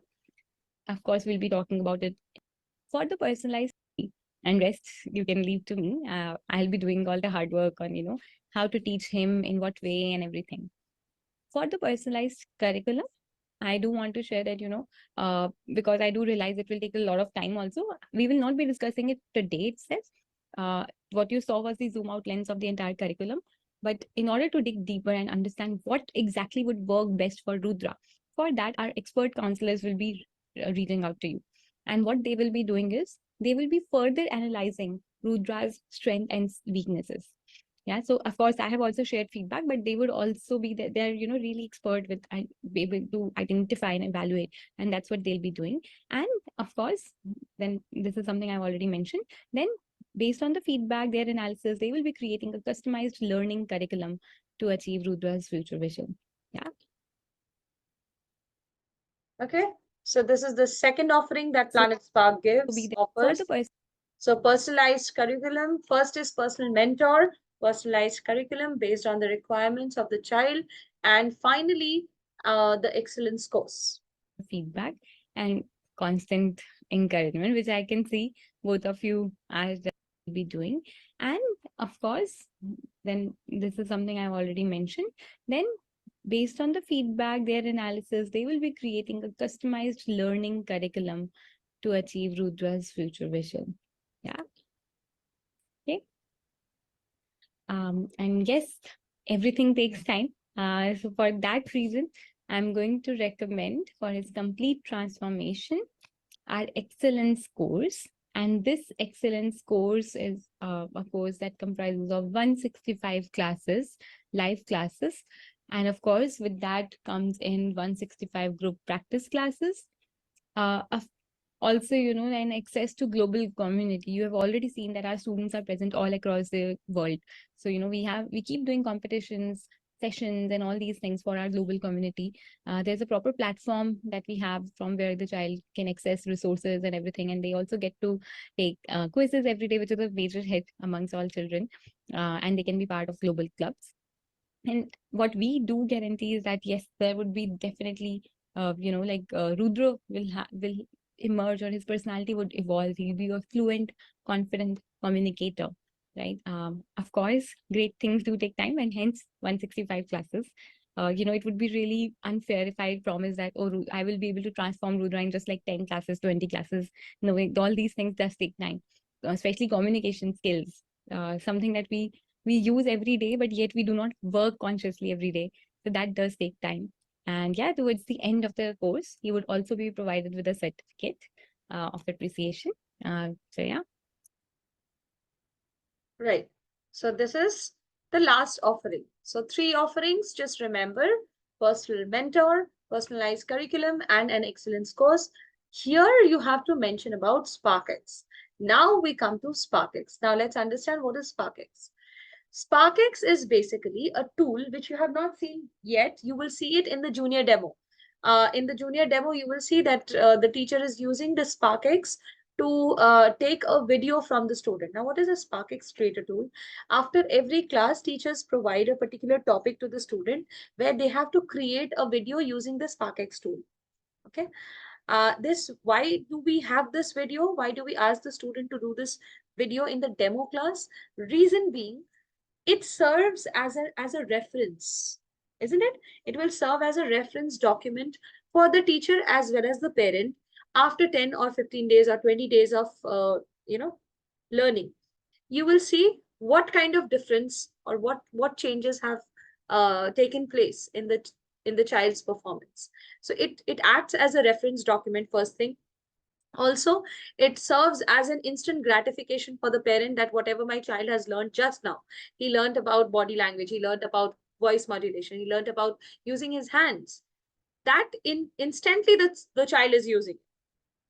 Of course, we'll be talking about it for the personalized, and rest you can leave to me. I'll be doing all the hard work on, how to teach him in what way and everything. For the personalized curriculum, I do want to share that, because I do realize it will take a lot of time also. We will not be discussing it today itself. What you saw was the zoom out lens of the entire curriculum. But in order to dig deeper and understand what exactly would work best for Rudra, for that, our expert counselors will be reaching out to you. And what they will be doing is they will be further analyzing Rudra's strengths and weaknesses. Yeah, so of course I have also shared feedback, but they would also be they're really expert with and be able to identify and evaluate, and that's what they'll be doing. And of course, then this is something I've already mentioned. Then based on the feedback, their analysis, they will be creating a customized learning curriculum to achieve Rudra's future vision. Yeah.
Okay. So this is the second offering that Planet Spark gives, offers.
For the
So personalized curriculum, first is personal mentor, personalized curriculum based on the requirements of the child, and finally, the excellence course.
feedback and constant encouragement, which I can see both of you are be doing. And of course, then this is something I've already mentioned. Then based on the feedback, their analysis, they will be creating a customized learning curriculum to achieve Rudra's future vision. Yeah. Okay. And yes, everything takes time. So for that reason, I'm going to recommend for his complete transformation our excellence course. And this excellence course is a course that comprises of 165 classes, live classes. And of course, with that comes in 165 group practice classes. Also, and access to global community. You have already seen that our students are present all across the world. So, we keep doing competitions, sessions and all these things for our global community. There's a proper platform that we have from where the child can access resources and everything, and they also get to take quizzes every day, which is a major hit amongst all children, and they can be part of global clubs. And what we do guarantee is that yes, there would be definitely, Rudra will emerge, or his personality would evolve. He'll be a fluent, confident communicator, right? Of course, great things do take time, and hence 165 classes. It would be really unfair if I promise that, oh, I will be able to transform Rudra in just like 10 classes, 20 classes. No, all these things does take time, especially communication skills, something that we use every day, but yet we do not work consciously every day. So that does take time. And yeah, towards the end of the course, he would also be provided with a certificate of appreciation. So yeah.
Right. So this is the last offering. So 3 offerings, just remember: personal mentor, personalized curriculum, and an excellence course. Here you have to mention about SparkX. Now we come to SparkX. Now let's understand what is SparkX. SparkX is basically a tool which you have not seen yet. You will see it in the junior demo. In the junior demo, you will see that the teacher is using the SparkX to take a video from the student. Now, what is a SparkX creator tool? After every class, teachers provide a particular topic to the student where they have to create a video using the SparkX tool. Okay. Why do we have this video? Why do we ask the student to do this video in the demo class? Reason being, it serves as a reference, isn't it? It will serve as a reference document for the teacher as well as the parent after 10 or 15 days or 20 days of learning. You will see what kind of difference or what changes have taken place in the child's performance. So it acts as a reference document, first thing. Also, it serves as an instant gratification for the parent that whatever my child has learned just now, he learned about body language, he learned about voice modulation, he learned about using his hands, that instantly the child is using.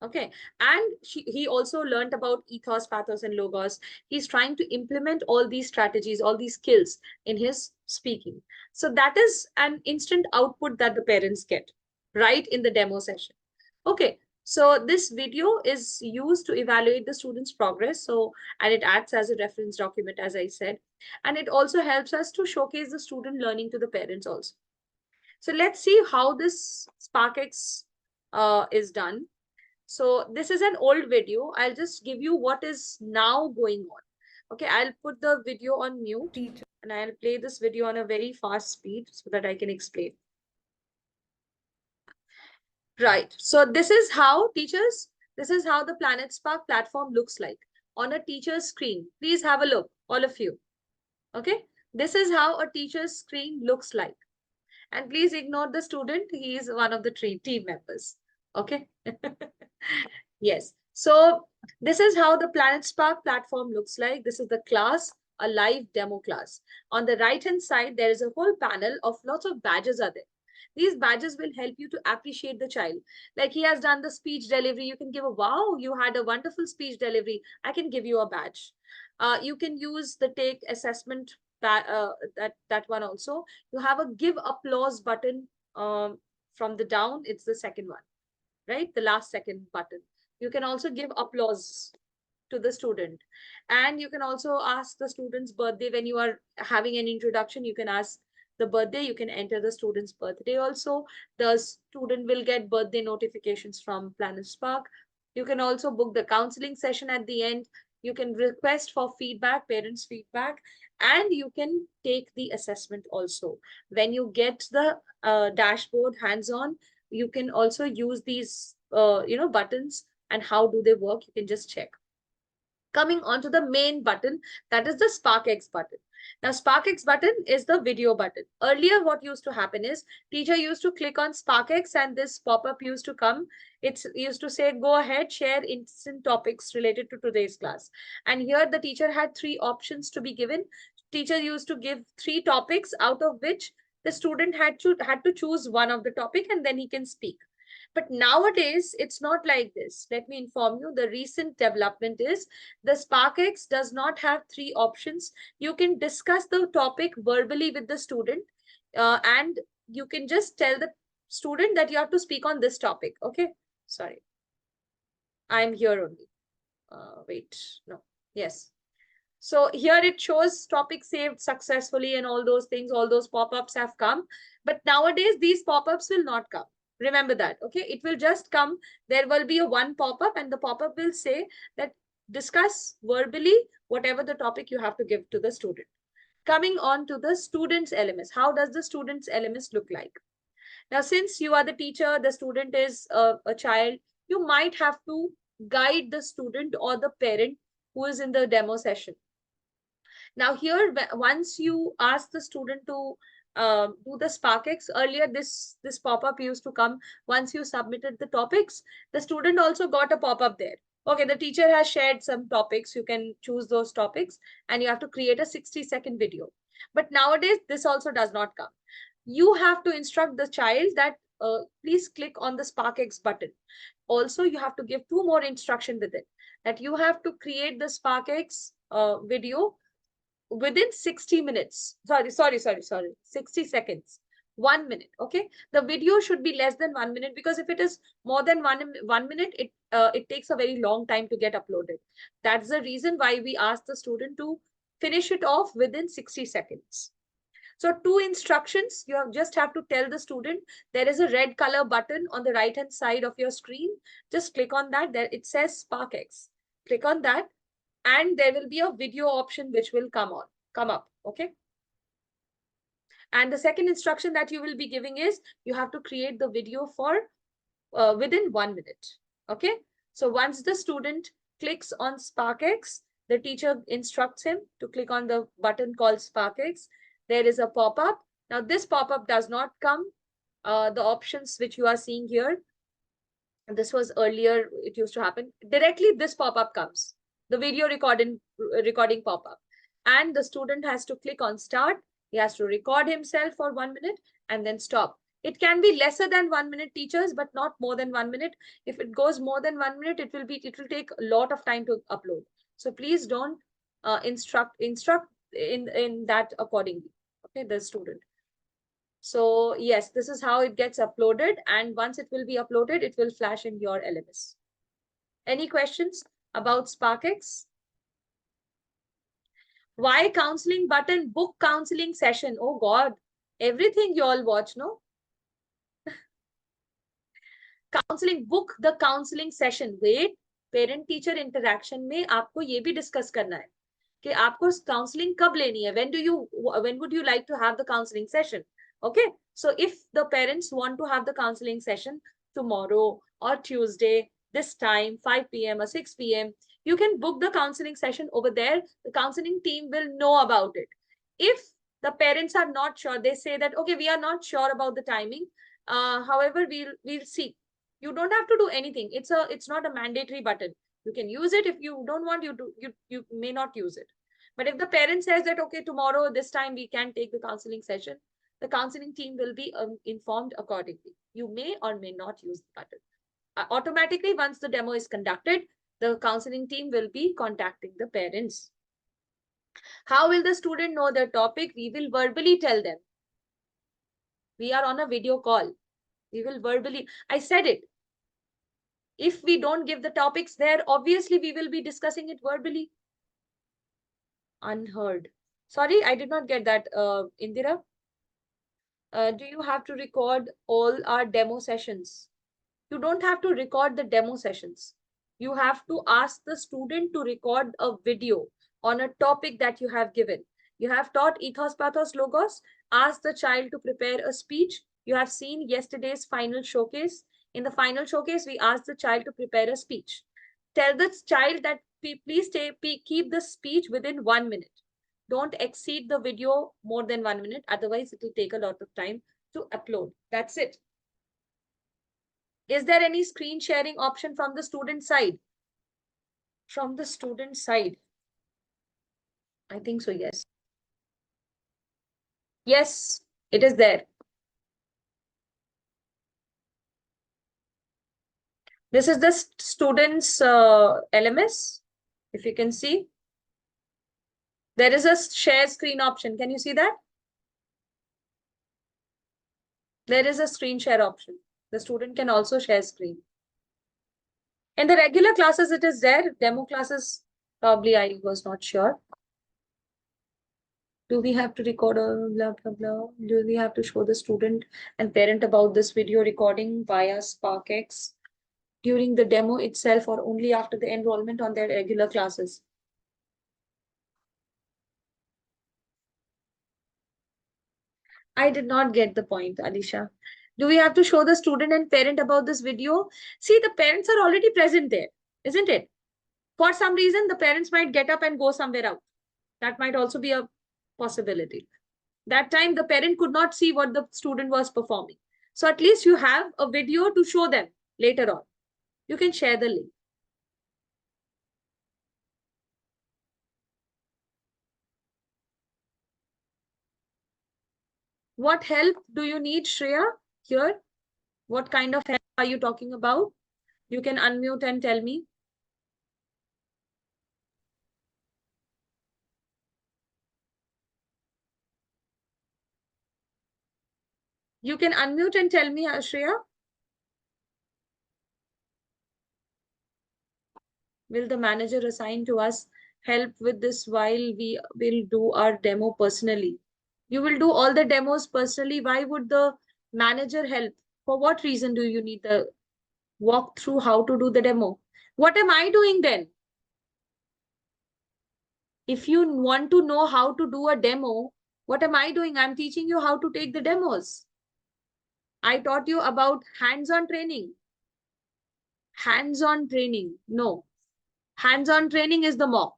Okay. And he also learned about ethos, pathos, and logos. He's trying to implement all these strategies, all these skills in his speaking. So that is an instant output that the parents get right in the demo session. Okay. So this video is used to evaluate the student's progress. And it acts as a reference document, as I said. And it also helps us to showcase the student learning to the parents also. So let's see how this SparkX is done. So this is an old video. I'll just give you what is now going on. Okay, I'll put the video on mute and I'll play this video on a very fast speed so that I can explain. Right. So this is how the Planet Spark platform looks like on a teacher's screen. Please have a look, all of you. Okay. This is how a teacher's screen looks like. And please ignore the student. He is one of the team members. Okay. Yes. So this is how the Planet Spark platform looks like. This is the class, a live demo class. On the right-hand side, there is a whole panel of lots of badges are there. These badges will help you to appreciate the child. Like he has done the speech delivery. You can give a, wow, you had a wonderful speech delivery. I can give you a badge. You can use the take assessment, that one also. You have a give applause button from the down. It's the second one, right? The last second button. You can also give applause to the student. And you can also ask the student's birthday. When you are having an introduction, you can ask the birthday. You can enter the student's birthday also. The student will get birthday notifications from Planet Spark. You can also book the counseling session at the end. You can request for feedback, parents' feedback, and you can take the assessment also. When you get the dashboard hands-on, you can also use these buttons, and how do they work, you can just check. Coming on to the main button, that is the SparkX button. Now, SparkX button is the video button. Earlier, what used to happen is teacher used to click on SparkX and this pop-up used to come. It used to say, go ahead, share instant topics related to today's class. And here the teacher had 3 options to be given. Teacher used to give 3 topics, out of which the student had to choose one of the topic and then he can speak. But nowadays, it's not like this. Let me inform you, the recent development is the SparkX does not have 3 options. You can discuss the topic verbally with the student. and you can just tell the student that you have to speak on this topic. Okay, sorry, I'm here only. Wait, no, yes. So here it shows topic saved successfully and all those things, all those pop-ups have come. But nowadays, these pop-ups will not come. Remember that, okay? It will just come. There will be a one pop-up and the pop-up will say that discuss verbally whatever the topic you have to give to the student. Coming on to the student's LMS. How does the student's LMS look like? Now, since you are the teacher, the student is a child, you might have to guide the student or the parent who is in the demo session. Now here, once you ask the student to do the SparkX, earlier this pop-up used to come once you submitted the topics, the student also got a pop-up there. Okay, the teacher has shared some topics, you can choose those topics and you have to create a 60-second video. But nowadays, this also does not come. You have to instruct the child that please click on the SparkX button. Also, you have to give 2 more instructions with it, that you have to create the SparkX video within 60 minutes. Sorry, 60 seconds. 1 minute. Okay. The video should be less than 1 minute, because if it is more than one minute, it takes a very long time to get uploaded. That's the reason why we ask the student to finish it off within 60 seconds. So 2 instructions, you just have to tell the student there is a red color button on the right hand side of your screen. Just click on that. There it says SparkX. Click on that and there will be a video option which will come up. Okay. And the second instruction that you will be giving is you have to create the video for within 1 minute. Okay. So once the student clicks on SparkX, the teacher instructs him to click on the button called SparkX. There is a pop-up. Now this pop-up does not come. The options which you are seeing here, this was earlier, it used to happen. Directly this pop-up comes, the video recording pop-up. And the student has to click on start. He has to record himself for 1 minute and then stop. It can be lesser than 1 minute, teachers, but not more than 1 minute. If it goes more than 1 minute, it will take a lot of time to upload. So please don't instruct in that accordingly. Okay, the student. So yes, this is how it gets uploaded, and once it will be uploaded, it will flash in your LMS. Any questions about SparkX? Why counseling button? Book counseling session. Oh God, everything you all watch, no? Counseling, book the counseling session. Wait, parent teacher interaction में आपको ये भी discuss करना है कि आपको counseling कब लेनी है? When would you like to have the counseling session? Okay, so if the parents want to have the counseling session tomorrow or Tuesday, this time, 5 p.m. or 6 p.m., you can book the counseling session over there. The counseling team will know about it. If the parents are not sure, they say that, okay, we are not sure about the timing. However, we'll see. You don't have to do anything. It's not a mandatory button. You can use it. If you don't want, you may not use it. But if the parent says that, okay, tomorrow, this time we can take the counseling session, the counseling team will be informed accordingly. You may or may not use the button. Automatically, once the demo is conducted, the counseling team will be contacting the parents. How will the student know the topic? We will verbally tell them. We are on a video call. We will verbally, I said it. If we don't give the topics there, obviously we will be discussing it verbally. Unheard. Sorry, I did not get that, Indira. Do you have to record all our demo sessions? You don't have to record the demo sessions. You have to ask the student to record a video on a topic that you have given. You have taught ethos, pathos, logos. Ask the child to prepare a speech. You have seen yesterday's final showcase. In the final showcase, we asked the child to prepare a speech. Tell the child that please keep the speech within 1 minute. Don't exceed the video more than 1 minute. Otherwise, it will take a lot of time to upload. That's it. Is there any screen sharing option from the student side? From the student side? I think so, yes. Yes, it is there. This is the student's LMS, if you can see. There is a share screen option. Can you see that? There is a screen share option. The student can also share screen. In the regular classes, it is there. Demo classes, probably I was not sure. Do we have to record a blah, blah, blah? Do we have to show the student and parent about this video recording via SparkX during the demo itself or only after the enrollment on their regular classes? I did not get the point, Alisha. Do we have to show the student and parent about this video? See, the parents are already present there, isn't it? For some reason, the parents might get up and go somewhere out. That might also be a possibility. That time, the parent could not see what the student was performing. So at least you have a video to show them later on. You can share the link. What help do you need, Shreya, here? What kind of help are you talking about? You can unmute and tell me. You can unmute and tell me, Shreya. Will the manager assign to us help with this while we will do our demo personally? You will do all the demos personally. Why would the manager help? For what reason do you need the walk through how to do the demo? What am I doing then? If you want to know how to do a demo, what am I doing? I'm teaching you how to take the demos. I taught you about hands-on training. Hands-on training. No. Hands-on training is the mock.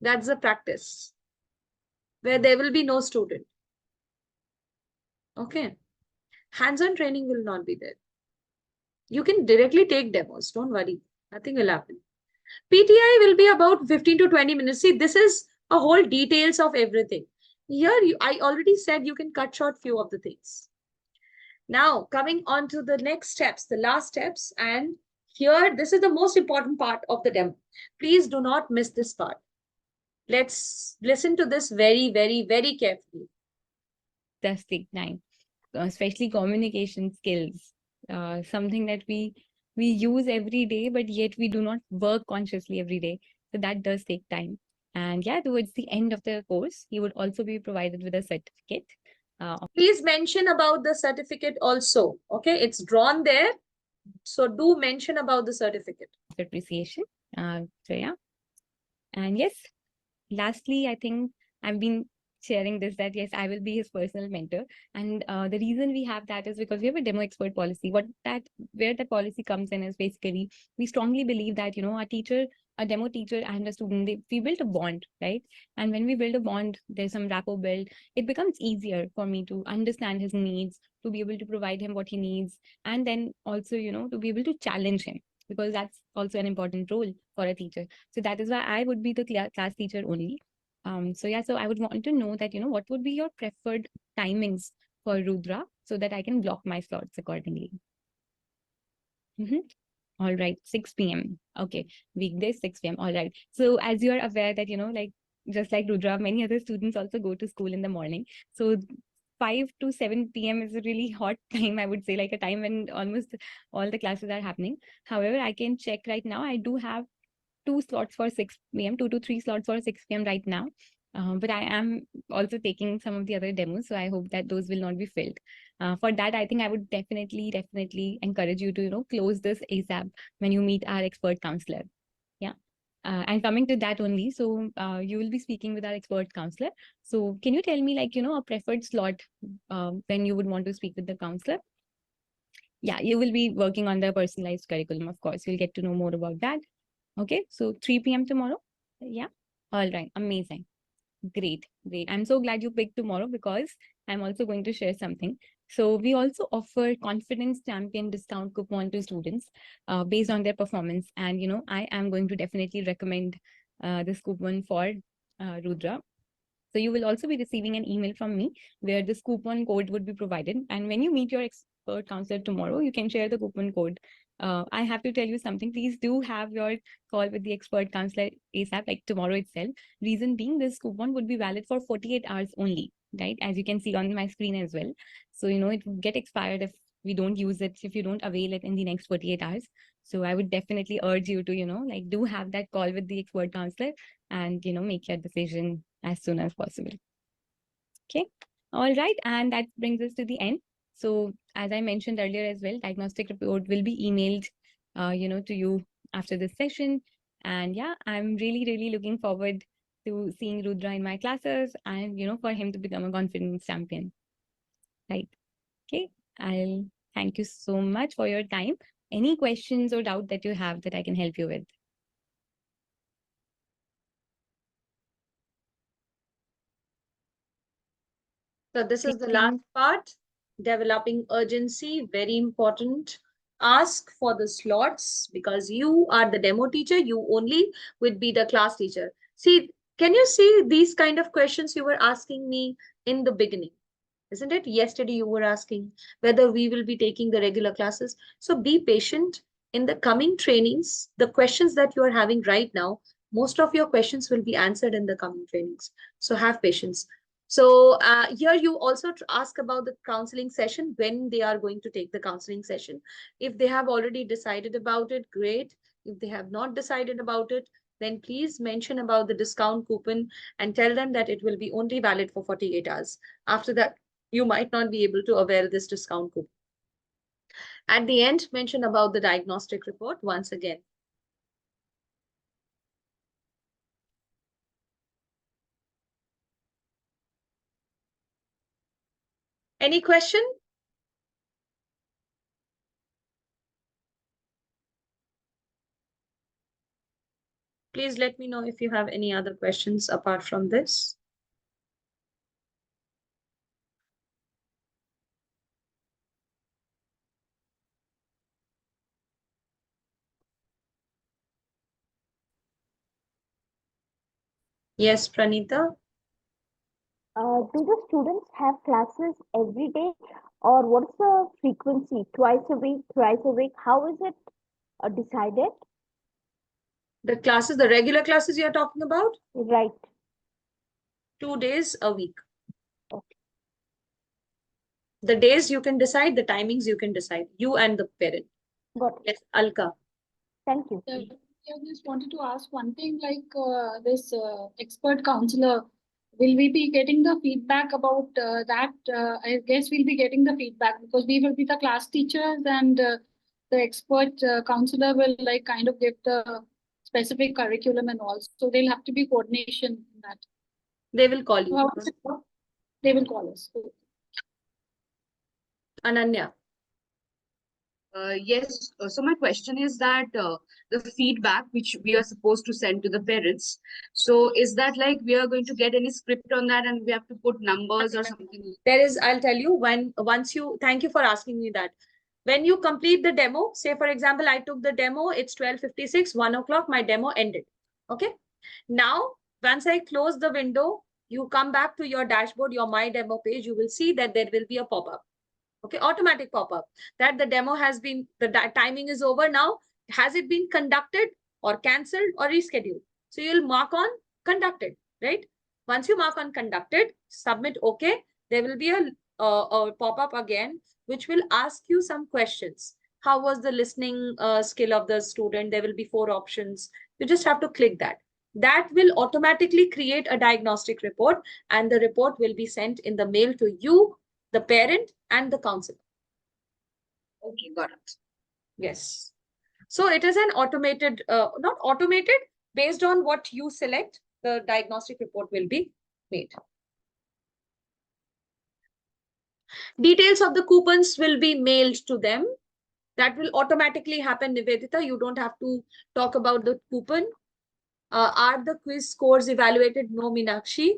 That's the practice where there will be no student. Okay. Hands-on training will not be there. You can directly take demos. Don't worry. Nothing will happen. PTI will be about 15 to 20 minutes. See, this is a whole details of everything. Here, I already said you can cut short few of the things. Now, coming on to the next steps, the last steps. And here, this is the most important part of the demo. Please do not miss this part. Let's listen to this very, very, very carefully.
Does take time, especially communication skills, something that we use every day, but yet we do not work consciously every day. So that does take time. And yeah, towards the end of the course, you would also be provided with a certificate.
Please mention about the certificate also. Okay, it's drawn there. So do mention about the certificate.
Appreciation. So yeah. And yes, lastly, I think I've been sharing this, that yes, I will be his personal mentor. And the reason we have that is because we have a demo expert policy. Where that policy comes in is basically, we strongly believe that, you know, a demo teacher and a student, we build a bond, right? And when we build a bond, there's some rapport built. It becomes easier for me to understand his needs, to be able to provide him what he needs, and then also, you know, to be able to challenge him, because that's also an important role for a teacher. So that is why I would be the class teacher only. So yeah, so I would want to know that, you know, what would be your preferred timings for Rudra so that I can block my slots accordingly. All right, 6 p.m. Okay, weekdays, 6 p.m. All right. So as you're aware that, you know, like just like Rudra, many other students also go to school in the morning. So 5 to 7 p.m. is a really hot time, I would say, like a time when almost all the classes are happening. However, I can check right now. I do have 2 slots for 6 p.m., 2 to 3 slots for 6 p.m. right now. But I am also taking some of the other demos, so I hope that those will not be filled. For that, I think I would definitely encourage you to, you know, close this ASAP when you meet our expert counselor. Yeah. And coming to that only, so you will be speaking with our expert counselor. So can you tell me, like, you know, a preferred slot when you would want to speak with the counselor? Yeah, you will be working on the personalized curriculum, of course. You'll get to know more about that. Okay, so 3 p.m. tomorrow? Yeah. All right, amazing. Great. I'm so glad you picked tomorrow, because I'm also going to share something. So we also offer Confidence Champion discount coupon to students based on their performance. And, you know, I am going to definitely recommend this coupon for Rudra. So you will also be receiving an email from me where this coupon code would be provided. And when you meet your expert counselor tomorrow, you can share the coupon code. I have to tell you something. Please do have your call with the expert counselor ASAP, like tomorrow itself. Reason being, this coupon would be valid for 48 hours only. right? As you can see on my screen as well. So, you know, it will get expired if we don't use it, if you don't avail it in the next 48 hours. So I would definitely urge you to, you know, like do have that call with the expert counselor and, you know, make your decision as soon as possible. Okay. All right. And that brings us to the end. So as I mentioned earlier as well, diagnostic report will be emailed, you know, to you after this session. And yeah, I'm really, really looking forward to seeing Rudra in my classes and, you know, for him to become a confidence champion. Right. Okay. I'll thank you so much for your time. Any questions or doubt that you have that I can help you with?
So this is the
Thank
last
you.
part, developing urgency, very important. Ask for the slots because you are the demo teacher, you only would be the class teacher. See, can you see these kind of questions you were asking me in the beginning? Isn't it? Yesterday you were asking whether we will be taking the regular classes. So be patient. In the coming trainings, the questions that you are having right now, most of your questions will be answered in the coming trainings. So have patience. So here you also ask about the counseling session, when they are going to take the counseling session. If they have already decided about it, great. If they have not decided about it, then please mention about the discount coupon and tell them that it will be only valid for 48 hours. After that, you might not be able to avail this discount coupon. At the end, mention about the diagnostic report once again. Any question? Please let me know if you have any other questions apart from this. Yes, Pranita.
Do the students have classes every day, or what's the frequency? Twice a week, thrice a week? How is it decided?
The classes, the regular classes you're talking about,
Right.
2 days a week.
Okay.
The days you can decide, the timings you can decide, you and the parent.
Got it.
Yes, Alka.
Thank you.
I just wanted to ask one thing, like this expert counselor, will we be getting the feedback about that? I guess we'll be getting the feedback because we will be the class teachers, and the expert counselor will like kind of give the specific curriculum and all. So there'll have to be coordination in that.
They will call
So
you.
how does it work? They will call us.
Ananya.
Yes, so my question is that the feedback which we are supposed to send to the parents, so is that like we are going to get any script on that and we have to put numbers or something?
There is, I'll tell you, once you, thank you for asking me that. When you complete the demo, say for example, I took the demo, it's 12:56, 1 o'clock, my demo ended. Okay. Now, once I close the window, you come back to your dashboard, your My Demo page, you will see that there will be a pop-up. Okay, automatic pop-up that the demo has been, the timing is over now. Has it been conducted or cancelled or rescheduled? So you'll mark on conducted, right? Once you mark on conducted, submit okay, there will be a pop-up again, which will ask you some questions. How was the listening skill of the student? There will be 4 options. You just have to click that. That will automatically create a diagnostic report, and the report will be sent in the mail to you, the parent, and the counselor.
Okay, got it.
Yes. So it is an automated, not automated, based on what you select, the diagnostic report will be made. Details of the coupons will be mailed to them. That will automatically happen, Nivedita. You don't have to talk about the coupon. Are the quiz scores evaluated? No, Meenakshi,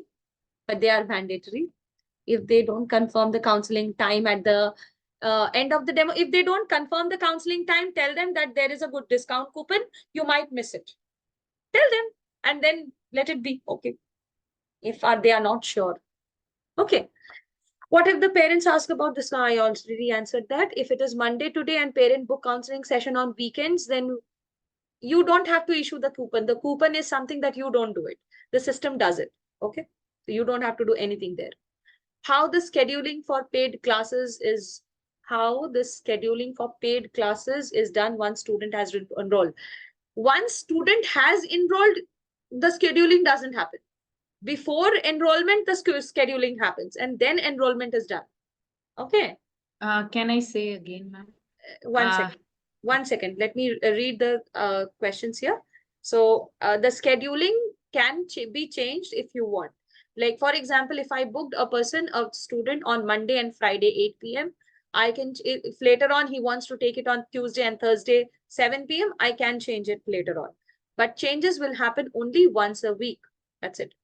but they are mandatory. If they don't confirm the counseling time at the end of the demo, if they don't confirm the counseling time, tell them that there is a good discount coupon, you might miss it. Tell them, and then let it be. Okay. If they are not sure. Okay. What if the parents ask about this? I already answered that. If it is Monday today and parent book counseling session on weekends, then you don't have to issue the coupon. The coupon is something that you don't do it. The system does it. Okay. So you don't have to do anything there. how the scheduling for paid classes is done once student has enrolled. Once student has enrolled, the scheduling doesn't happen. Before enrollment, the scheduling happens, and then enrollment is done. Okay.
Can I say again, ma'am?
One
Uh,
second. One second. Let me read the questions here. So the scheduling can be changed if you want. Like, for example, if I booked a student on Monday and Friday, 8 p.m., I can, if later on he wants to take it on Tuesday and Thursday, 7 p.m., I can change it later on. But changes will happen only once a week. That's it.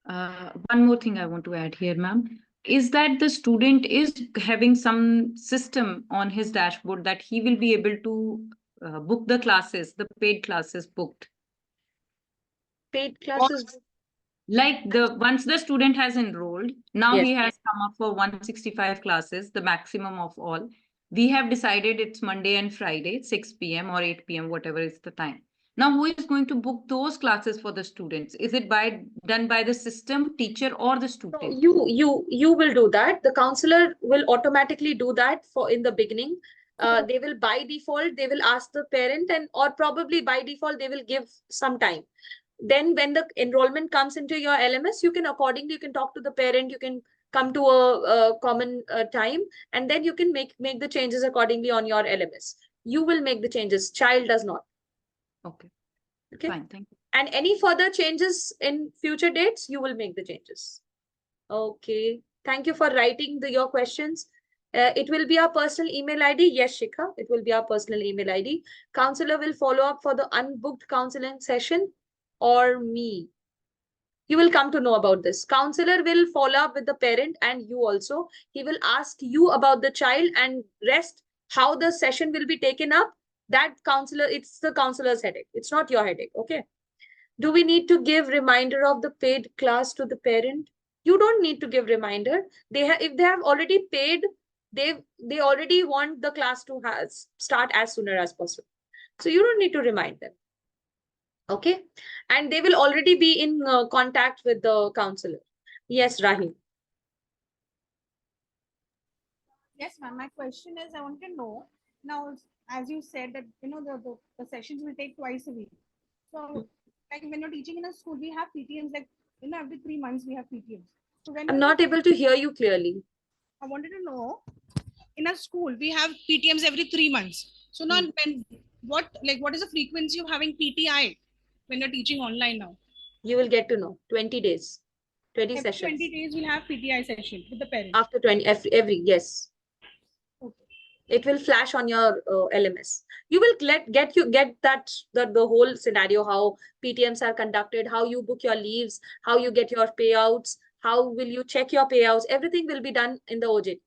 One more thing I want to add here, ma'am, is that the student is having some system on his dashboard that he will be able to book the classes, the paid classes booked.
Paid classes.
Like once the student has enrolled, now
Yes.
he has come up for 165 classes, the maximum of all. We have decided it's Monday and Friday, 6 p.m. or 8 p.m., whatever is the time. Now, who is going to book those classes for the students? Is it done by the system, teacher, or the
No,
student?
you will do that. The counselor will automatically do that for in the beginning. They will by default, they will ask the parent, and or probably by default, they will give some time. Then when the enrollment comes into your LMS, you can accordingly, you can talk to the parent, you can come to a common time, and then you can make the changes accordingly on your LMS. You will make the changes. Child does not.
Okay.
Okay.
Fine, thank you.
And any further changes in future dates, you will make the changes. Okay. Thank you for writing your questions. It will be our personal email ID. Yes, Shikha, it will be our personal email ID. Counselor will follow up for the unbooked counseling session or me. You will come to know about this. Counselor will follow up with the parent and you also. He will ask you about the child and rest, how the session will be taken up. That counselor, it's the counselor's headache. It's not your headache. Okay. Do we need to give reminder of the paid class to the parent? You don't need to give reminder. If they have already paid, they already want the class to start as sooner as possible. So you don't need to remind them. Okay. And they will already be in contact with the counselor. Yes, Rahim.
Yes, ma'am. My question is, I want to know now, as you said that the sessions will take twice a week. So, like when you're teaching in a school, we have PTMs like every 3 months we have PTMs. So when
I'm not able to hear you clearly.
I wanted to know, in a school we have PTMs every 3 months. So now, what is the frequency of having PTI when you're teaching online now?
You will get to know. 20 days, 20
Every
sessions.
20 days we'll have PTI session with the parents.
After 20, every yes.
Okay.
It will flash on your LMS. You will get the whole scenario, how PTMs are conducted, how you book your leaves, how you get your payouts, how will you check your payouts. Everything will be done in the OJ.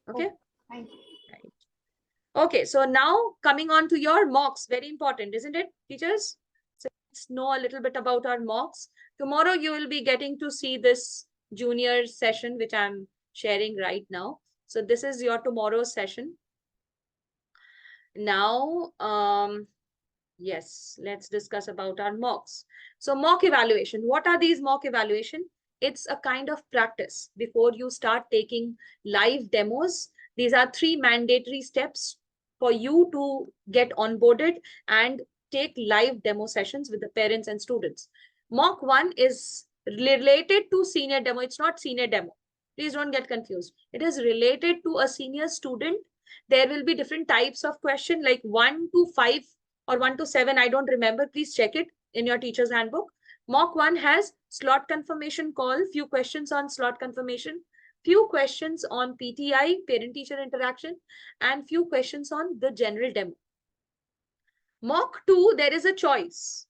Okay.
Thank you.
Right. Okay. So now coming on to your mocks, very important, isn't it, teachers? So let's know a little bit about our mocks. Tomorrow you will be getting to see this junior session, which I'm sharing right now. So this is your tomorrow's session. Now, yes, let's discuss about our mocks. So mock evaluation. What are these mock evaluation? It's a kind of practice before you start taking live demos. These are 3 mandatory steps for you to get onboarded and take live demo sessions with the parents and students. Mock 1 is related to senior demo. It's not senior demo. Please don't get confused. It is related to a senior student. There will be different types of question like 1 to 5 or 1 to 7. I don't remember. Please check it in your teacher's handbook. Mock 1 has slot confirmation call, few questions on slot confirmation, few questions on PTI, parent-teacher interaction, and few questions on the general demo. Mock 2, there is a choice.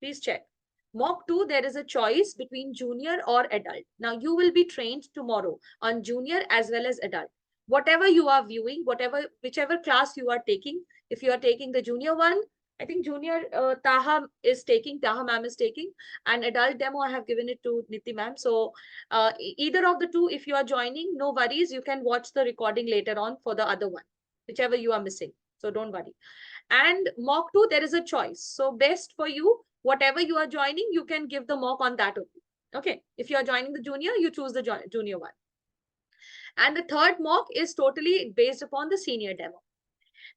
Please check. Mock 2, there is a choice between junior or adult. Now, you will be trained tomorrow on junior as well as adult. Whatever you are viewing, whichever class you are taking, if you are taking the junior one, I think junior Taha ma'am is taking, and adult demo, I have given it to Niti ma'am. So either of the two, if you are joining, no worries. You can watch the recording later on for the other one, whichever you are missing. So don't worry. And mock 2, there is a choice. So best for you, whatever you are joining, you can give the mock on that only. Okay. If you are joining the junior, you choose the junior one. And the third mock is totally based upon the senior demo.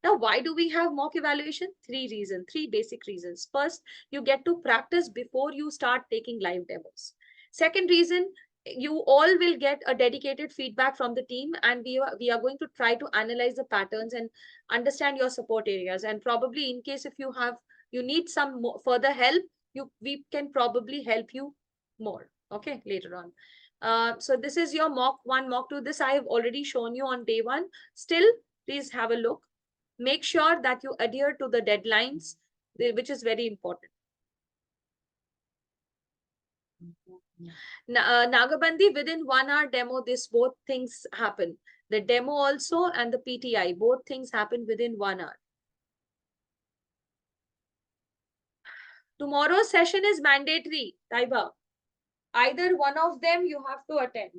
Now, why do we have mock evaluation? Three basic reasons. First, you get to practice before you start taking live demos. Second reason, you all will get a dedicated feedback from the team, and we are going to try to analyze the patterns and understand your support areas. And probably in case if you need some further help, we can probably help you more, okay, later on. So this is your mock 1, mock 2. This I have already shown you on day 1. Still, please have a look. Make sure that you adhere to the deadlines, which is very important. Nagabandi, within 1 hour demo, both things happen. The demo also and the PTI, both things happen within 1 hour. Tomorrow's session is mandatory, Taiba. Either one of them you have to attend.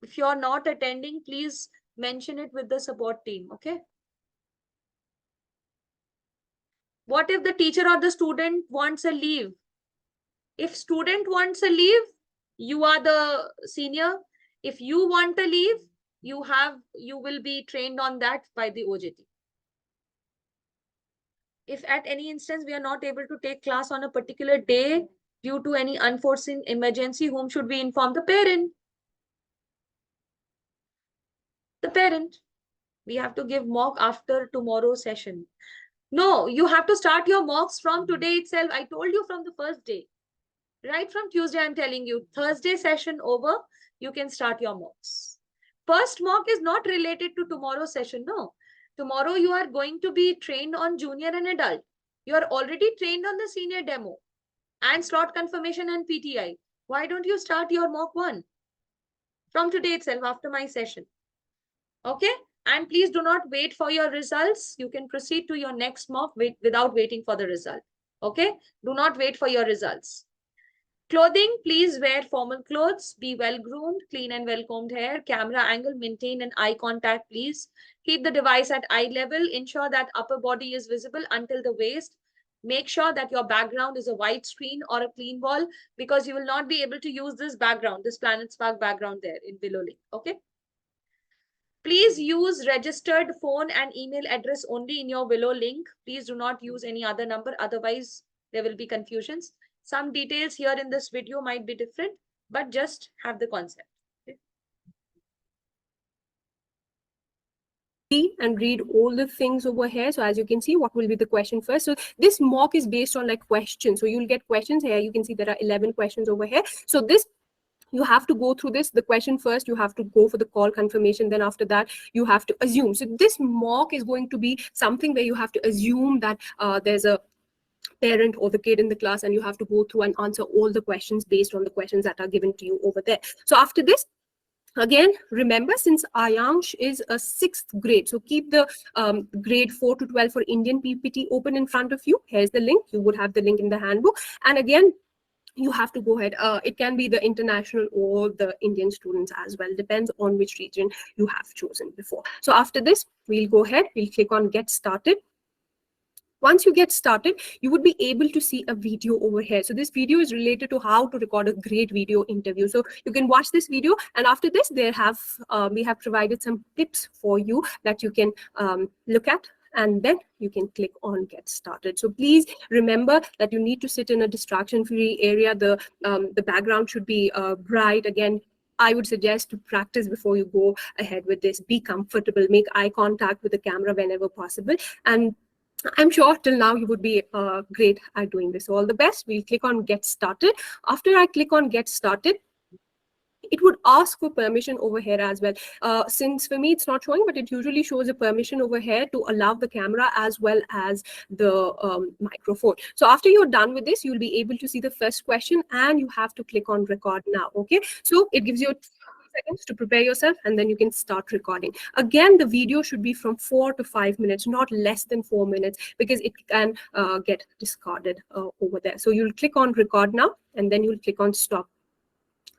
If you're not attending, please mention it with the support team, okay? What if the teacher or the student wants a leave? If student wants a leave, you are the senior. If you want a leave, you will be trained on that by the OJT. If at any instance we are not able to take class on a particular day due to any unforeseen emergency, whom should we inform? The parent. The parent. We have to give mock after tomorrow's session. No, you have to start your mocks from today itself. I told you from the first day. Right from Tuesday, I'm telling you, Thursday session over, you can start your mocks. First mock is not related to tomorrow's session. No. Tomorrow you are going to be trained on junior and adult. You are already trained on the senior demo and slot confirmation and PTI. Why don't you start your mock 1 from today itself after my session? Okay. And please do not wait for your results. You can proceed to your next mock without waiting for the result. Okay. Do not wait for your results. Clothing, please wear formal clothes, be well groomed, clean and well combed hair, camera angle, maintain an eye contact, please. Keep the device at eye level, ensure that upper body is visible until the waist. Make sure that your background is a white screen or a clean wall, because you will not be able to use this background, this PlanetSpark background there in below link, okay? Please use registered phone and email address only in your Willow link. Please do not use any other number, otherwise there will be confusions. Some details here in this video might be different, but just have the concept.
Okay? And read all the things over here. So as you can see, what will be the question first? So this mock is based on like questions. So you'll get questions here. You can see there are 11 questions over here. So this, you have to go through this, the question first, you have to go for the call confirmation. Then after that, you have to assume. So this mock is going to be something where you have to assume that there's a parent or the kid in the class, and you have to go through and answer all the questions based on the questions that are given to you over there. So after this, again, remember, since Ayansh is a 6th grade, so keep the grade 4 to 12 for Indian PPT open in front of you. Here's the link. You would have the link in the handbook. And again, you have to go ahead. It can be the international or the Indian students as well. Depends on which region you have chosen before. So after this, we'll go ahead. We'll click on Get Started. Once you get started, you would be able to see a video over here. So this video is related to how to record a great video interview. So you can watch this video, and after this, we have provided some tips for you that you can look at, and then you can click on Get Started. So please remember that you need to sit in a distraction-free area. The background should be bright. Again, I would suggest to practice before you go ahead with this. Be comfortable, make eye contact with the camera whenever possible, and I'm sure till now you would be great at doing this. So all the best. We'll click on Get Started. After I click on Get Started, it would ask for permission over here as well. Since for me it's not showing, but it usually shows a permission over here to allow the camera as well as the microphone. So after you're done with this, you'll be able to see the first question, and you have to click on Record Now. Okay, so it gives you seconds to prepare yourself, and then you can start recording. Again, the video should be from 4 to 5 minutes, not less than 4 minutes, because it can get discarded over there. So you'll click on Record Now, and then you'll click on Stop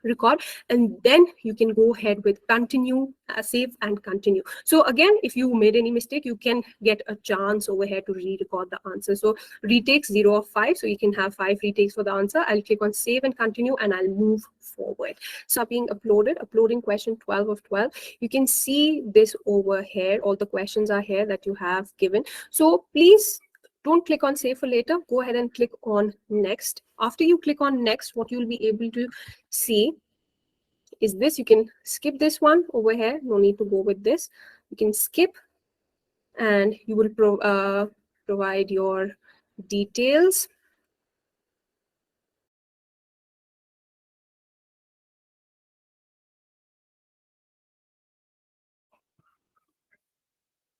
record, and then you can go ahead with continue, save and continue. So again, if you made any mistake, you can get a chance over here to re-record the answer. So retakes 0 of 5, so you can have 5 retakes for the answer. I'll click on save and continue, and I'll move forward. So being uploaded, uploading question 12 of 12. You can see this over here. All the questions are here that you have given. So please don't click on save for later. Go ahead and click on next. After you click on next, what you'll be able to see is this. You can skip this one over here. No need to go with this. You can skip, and you will provide your details.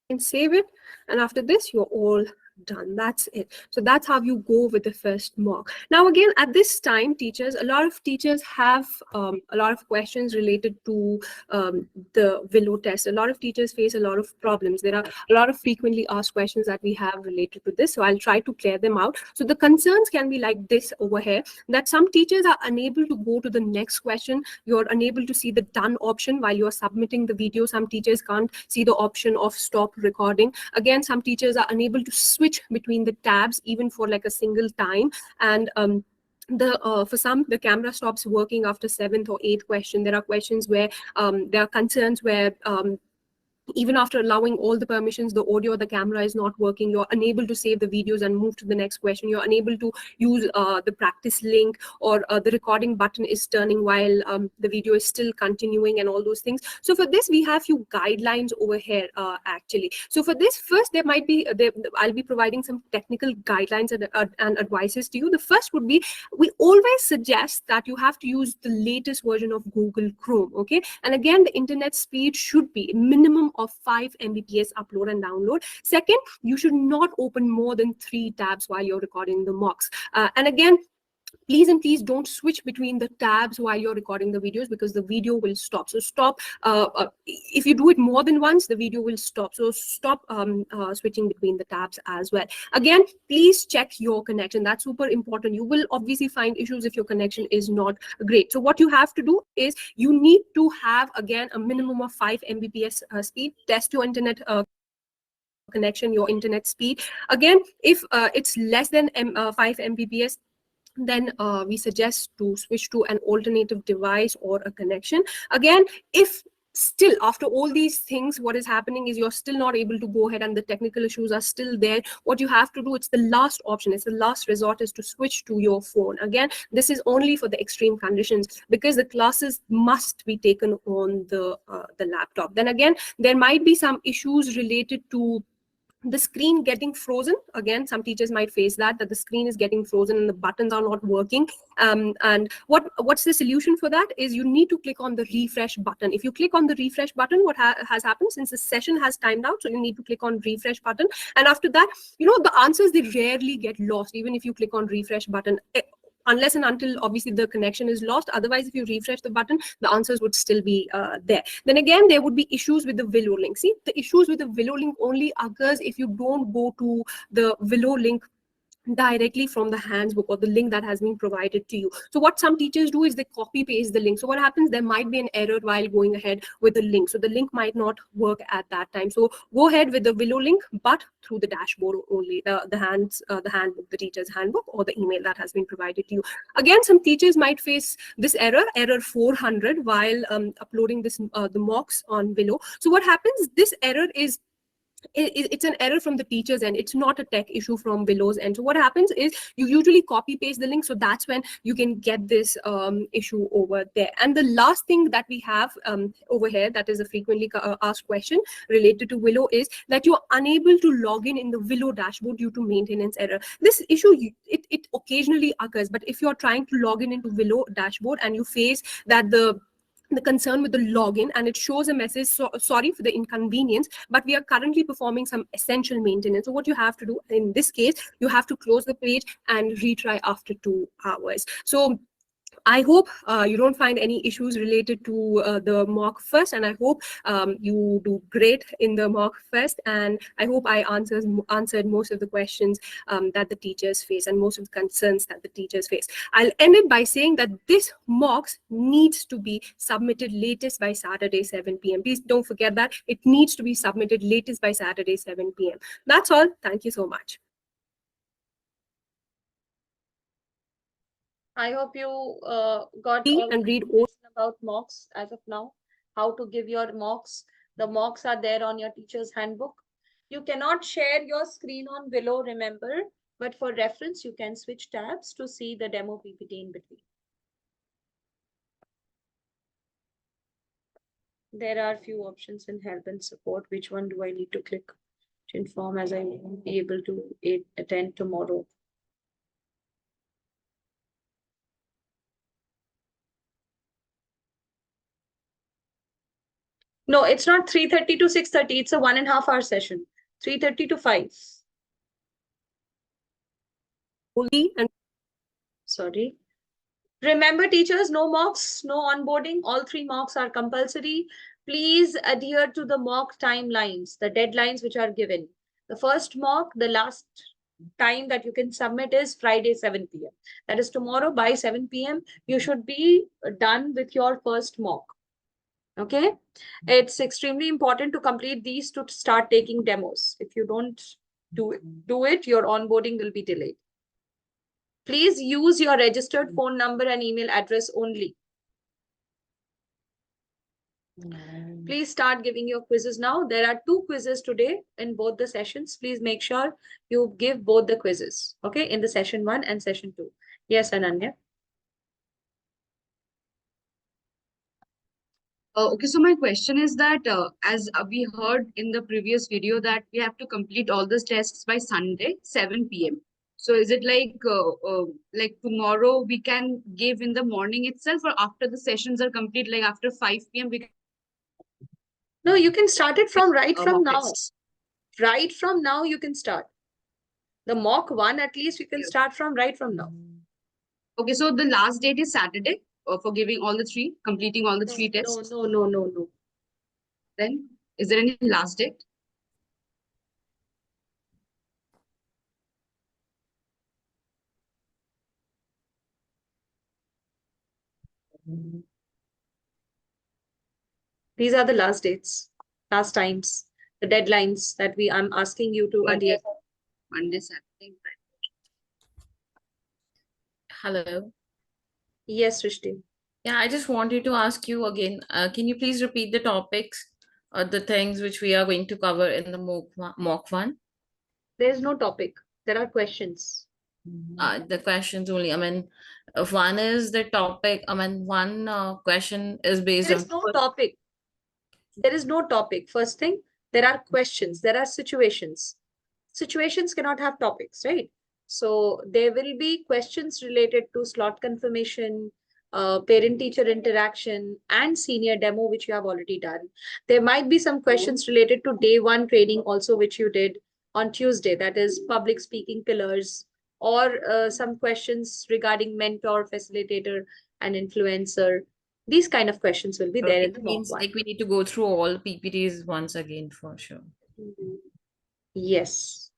And save it, and after this you're all done. That's it. So that's how you go with the first mock. Now again, at this time, teachers, a lot of teachers have a lot of questions related to the Willow test. A lot of teachers face a lot of problems. There are a lot of frequently asked questions that we have related to this, so I'll try to clear them out. So the concerns can be like this over here, that some teachers are unable to go to the next question. You're unable to see the done option while you're submitting the video. Some teachers can't see the option of stop recording. Again, some teachers are unable to switch between the tabs even for like a single time, and for some, the camera stops working after 7th or 8th question. There are questions where there are concerns where even after allowing all the permissions, the audio or the camera is not working. You're unable to save the videos and move to the next question. You're unable to use the practice link, or the recording button is turning while the video is still continuing, and all those things. So for this, we have few guidelines over here actually. So for this, first there might be, I'll be providing some technical guidelines and advices to you. The first would be, we always suggest that you have to use the latest version of Google Chrome, okay? And again, the internet speed should be minimum of 5 Mbps upload and download. Second, you should not open more than 3 tabs while you're recording the mocks. And again, please don't switch between the tabs while you're recording the videos, because the video will stop. So stop, if you do it more than once, the video will stop. So stop switching between the tabs as well. Again, please check your connection. That's super important. You will obviously find issues if your connection is not great. So what you have to do is, you need to have, again, a minimum of 5 Mbps speed. Test your internet connection, your internet speed. Again, if it's less than 5 Mbps, then we suggest to switch to an alternative device or a connection. Again, if still after all these things, what is happening is you're still not able to go ahead and the technical issues are still there, what you have to do, it's the last option, it's the last resort, is to switch to your phone. Again, this is only for the extreme conditions, because the classes must be taken on the laptop. Then again, there might be some issues related to the screen getting frozen. Again, some teachers might face that the screen is getting frozen and the buttons are not working. And what's the solution for that is, you need to click on the refresh button. If you click on the refresh button, what has happened, since the session has timed out, so you need to click on refresh button. And after that, the answers, they rarely get lost, even if you click on refresh button. Unless and until obviously the connection is lost. Otherwise, if you refresh the button, the answers would still be there. Then again, there would be issues with the Willow link. See, the issues with the Willow link only occurs if you don't go to the Willow link directly from the handbook or the link that has been provided to you. So what some teachers do is they copy paste the link. So what happens, there might be an error while going ahead with the link. So the link might not work at that time. So go ahead with the Willow link, but through the dashboard only, the handbook, the teacher's handbook, or the email that has been provided to you. Again, some teachers might face this error 400, while uploading this the mocks on Willow. So what happens, this error is, it's an error from the teacher's end. It's not a tech issue from Willow's end. So what happens is, you usually copy paste the link. So that's when you can get this issue over there. And the last thing that we have over here, that is a frequently asked question related to Willow, is that you're unable to log in the Willow dashboard due to maintenance error. This issue, it occasionally occurs, but if you're trying to log in into Willow dashboard and you face that the concern with the login, and it shows a message, sorry for the inconvenience, but we are currently performing some essential maintenance. So what you have to do in this case, you have to close the page and retry after 2 hours. So I hope you don't find any issues related to the mock first, and I hope you do great in the mock first. And I hope I answered most of the questions that the teachers face and most of the concerns that the teachers face. I'll end it by saying that this mocks needs to be submitted latest by Saturday 7 p.m. Please don't forget that it needs to be submitted latest by Saturday 7 p.m. That's all. Thank you so much.
I hope you got
See
all
and
the
read all.
information about mocks as of now, how to give your mocks. The mocks are there on your teacher's handbook. You cannot share your screen on below, remember, but for reference, you can switch tabs to see the demo PPT in between. There are few options in help and support. Which one do I need to click to inform as I won't be able to attend tomorrow? No, it's not 3:30 to 6:30. It's a 1.5 hour session. 3:30 to 5.
Only and
Sorry. Remember, teachers, no mocks, no onboarding. All 3 mocks are compulsory. Please adhere to the mock timelines, the deadlines which are given. The first mock, the last time that you can submit is Friday, 7 p.m. That is tomorrow by 7 p.m. You should be done with your first mock. Okay, it's extremely important to complete these to start taking demos. If you don't do it, your onboarding will be delayed. Please use your registered phone number and email address only. Please start giving your quizzes now. There are 2 quizzes today in both the sessions. Please make sure you give both the quizzes, okay, in the session 1 and session 2. Yes, Ananya.
Okay, so my question is that as we heard in the previous video that we have to complete all the tests by Sunday, 7 p.m. So is it like tomorrow we can give in the morning itself, or after the sessions are complete, like after 5 p.m. we can
No, you can start it from right from
mock
now.
tests?
Right from now, you can start. The mock 1, at least you can start from right from now.
Okay, so the last date is Saturday for giving all the 3, completing all the 3 tests.
No.
Then is there any last date?
These are the last dates, last times, the deadlines that I'm asking you to adhere.
Monday, Saturday.
Hello.
Yes, Srishti.
Yeah, I just wanted to ask you again, can you please repeat the topics, the things which we are going to cover in the mock one?
There is no topic. There are questions.
The questions only. I mean, if one is the topic, I mean, one question is based
There
on.
is no topic. There is no topic. First thing, there are questions. There are situations. Situations cannot have topics, right? So there will be questions related to slot confirmation, parent-teacher interaction, and senior demo, which you have already done. There might be some questions related to day 1 training also, which you did on Tuesday, that is public speaking pillars, or some questions regarding mentor, facilitator, and influencer. These kind of questions will be there in the
It
mock
means
1.
like we need to go through all PPTs once again for sure.
Yes.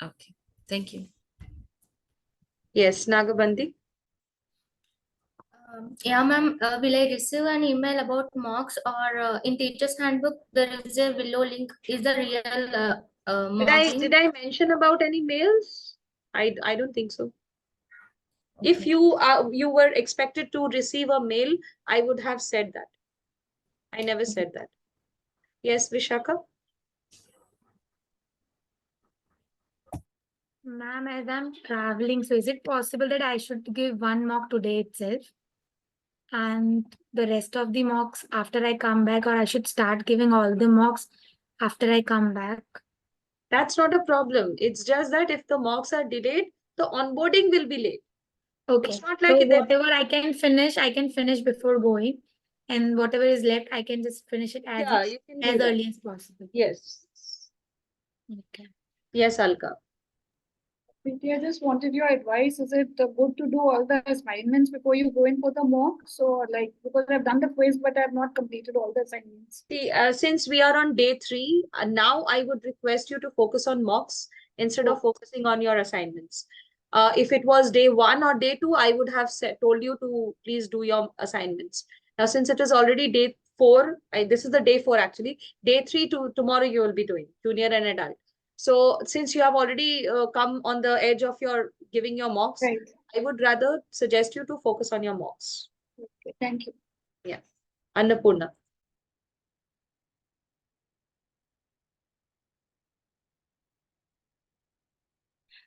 Okay, thank you.
Yes, Nagabandi.
Yeah, ma'am. Will I receive an email about mocks, or in teacher's handbook there is a below link? Is the real mock
Did
link?
I mention about any mails? I don't think so. If
Okay.
you were expected to receive a mail, I would have said that. I never said that. Yes, Vishaka.
Ma'am, as I'm traveling, so is it possible that I should give one mock today itself? And the rest of the mocks after I come back, or I should start giving all the mocks after I come back?
That's not a problem. It's just that if the mocks are delayed, the onboarding will be late.
Okay.
It's not
So
like
whatever I can finish before going. And whatever is left, I can just finish it
yeah, you can do
as
that.
early as possible.
Yes.
Okay.
Yes, Alka.
Preeti, I just wanted your advice. Is it good to do all the assignments before you go in for the mock? So, like, because I've done the quiz, but I've not completed all the assignments.
See, since we are on day 3, now I would request you to focus on mocks instead of focusing on your assignments. If it was day 1 or day 2, I would have told you to please do your assignments. Now, since it is already day 4, this is the day 4 actually. Day 3 to tomorrow you will be doing junior and adult. So, since you have already come on the edge of your giving your mocks,
Right.
I would rather suggest you to focus on your mocks.
Okay, thank you.
Yeah. Annapurna.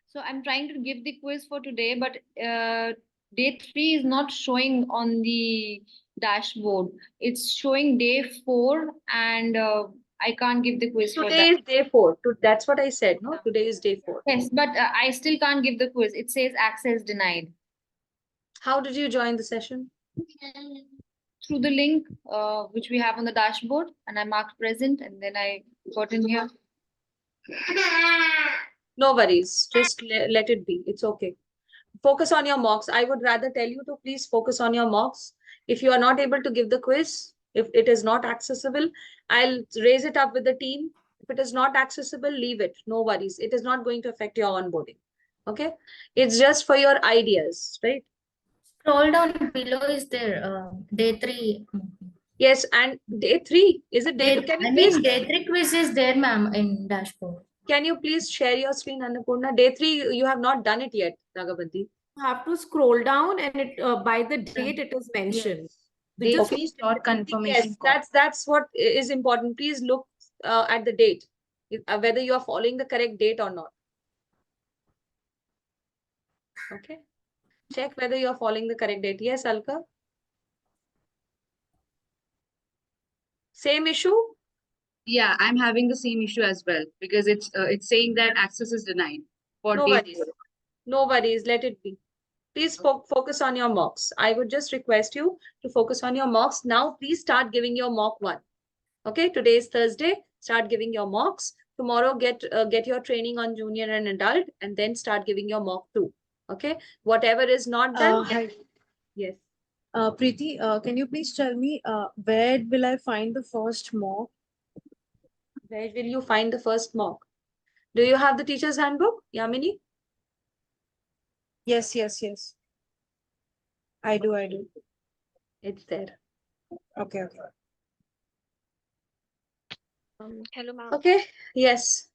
So I'm trying to give the quiz for today, but day 3 is not showing on the dashboard. It's showing day 4, and I can't give the quiz for
Today
that.
is day 4. That's what I said, no? Today is day 4.
Yes, but I still can't give the quiz. It says access denied.
How did you join the session?
Through the link which we have on the dashboard, and I marked present, and then I got in here.
No worries. Just let it be. It's okay. Focus on your mocks. I would rather tell you to please focus on your mocks. If you are not able to give the quiz, if it is not accessible, I'll raise it up with the team. If it is not accessible, leave it. No worries. It is not going to affect your onboarding. Okay? It's just for your ideas, right?
Scroll down below is there, day 3.
Yes, and day 3. Is it day 2? Can you please
day 3 quiz is there, ma'am, in dashboard.
Can you please share your screen, Annapurna? Day 3, you have not done it yet, Raghavanti.
You have to scroll down, and it by the date it is mentioned. So
Day
just
3 slot confirmation call.
Yes, that's what is important. Please look at the date, whether you are following the correct date or not. Okay. Check whether you are following the correct date. Yes, Alka? Same issue?
Yeah, I'm having the same issue as well because it's saying that access is denied for
No
day
worries.
4.
No worries. Let it be. Please focus on your mocks. I would just request you to focus on your mocks. Now, please start giving your mock 1. Okay, today is Thursday. Start giving your mocks. Tomorrow, get your training on junior and adult, and then start giving your mock 2. Okay, whatever is not done. Yes.
Preeti, can you please tell me where will I find the first mock?
Where will you find the first mock? Do you have the teacher's handbook, Yamini?
Yes. I do.
It's there.
Okay.
Hello, ma'am.
Okay. Yes.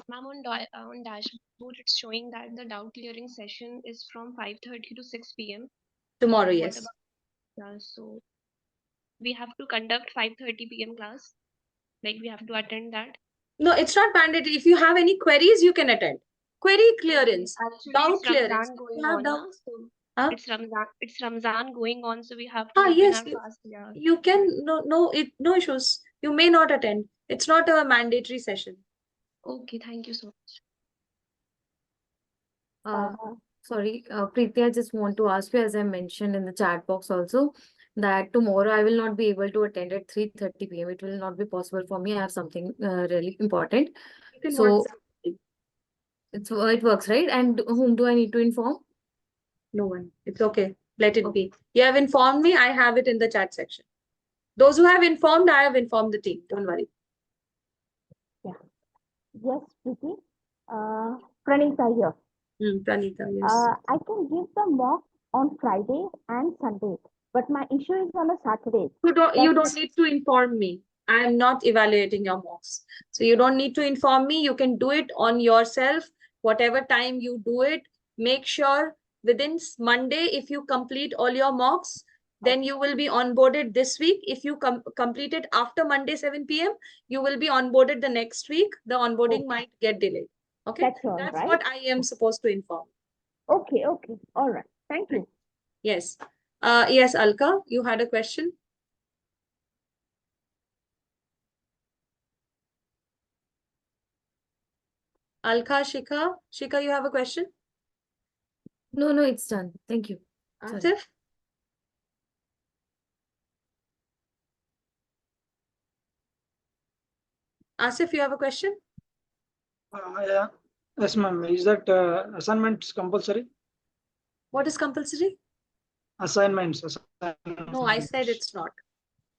Ma'am, on dashboard, it's showing that the doubt clearing session is from 5:30 to 6 p.m.
Tomorrow,
What
yes.
so we have to conduct 5:30 p.m. class. Like we have to attend that.
No, it's not mandatory. If you have any queries, you can attend. Query clearance,
Actually,
doubt
it's
clearance.
Ramzan going
You have
on, na?
doubts?
So
Huh?
It's Ramzan going on, so we have to open
Yes,
our class. Yeah.
you can. No issues. You may not attend. It's not a mandatory session.
Okay, thank you so much.
Sorry, Preeti, I just want to ask you, as I mentioned in the chat box also, that tomorrow I will not be able to attend at 3:30 p.m. It will not be possible for me. I have something really important.
You can
So
WhatsApp.
it works, right? And whom do I need to inform?
No one. It's okay. Let it be. You have informed me. I have it in the chat section. Those who have informed, I have informed the team. Don't worry.
Yes, Preeti. Pranita here.
Pranita, yes.
I can give the mock on Friday and Sunday, but my issue is on a Saturday.
You don't need to inform me. I am not evaluating your mocks. So you don't need to inform me. You can do it on yourself. Whatever time you do it, make sure within Monday, if you complete all your mocks, then you will be onboarded this week. If you complete it after Monday 7 p.m., you will be onboarded the next week. The onboarding might get delayed. Okay,
That's all
that's
right.
what I am supposed to inform.
Okay. All right. Thank you.
Yes. Yes, Alka, you had a question? Alka, Shika, you have a question?
No, it's done. Thank you. Sorry.
Asif? Asif, you have a question?
Yeah. Yes, ma'am. Is that assignments compulsory?
What is compulsory?
Assignments.
No, I said it's not.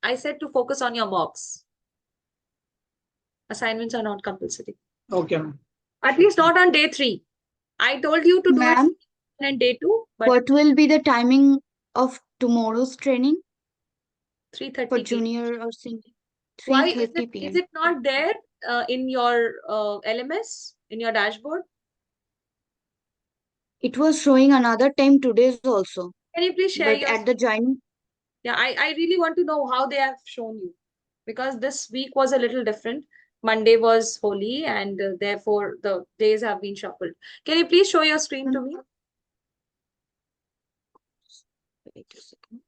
I said to focus on your mocks. Assignments are not compulsory.
Okay, ma'am.
At least not on day 3. I told you to do it
Ma'am,
on day 2, but
what will be the timing of tomorrow's training
3:30
for
p.m.
junior or senior?
Why is
3:30
is
p.m.
it not there in your LMS, in your dashboard?
It was showing another time today's also,
Can you please share
but
your
at the joining,
Yeah, I really want to know how they have shown you, because this week was a little different. Monday was holy, and therefore the days have been shuffled. Can you please show your screen to me?
wait a second.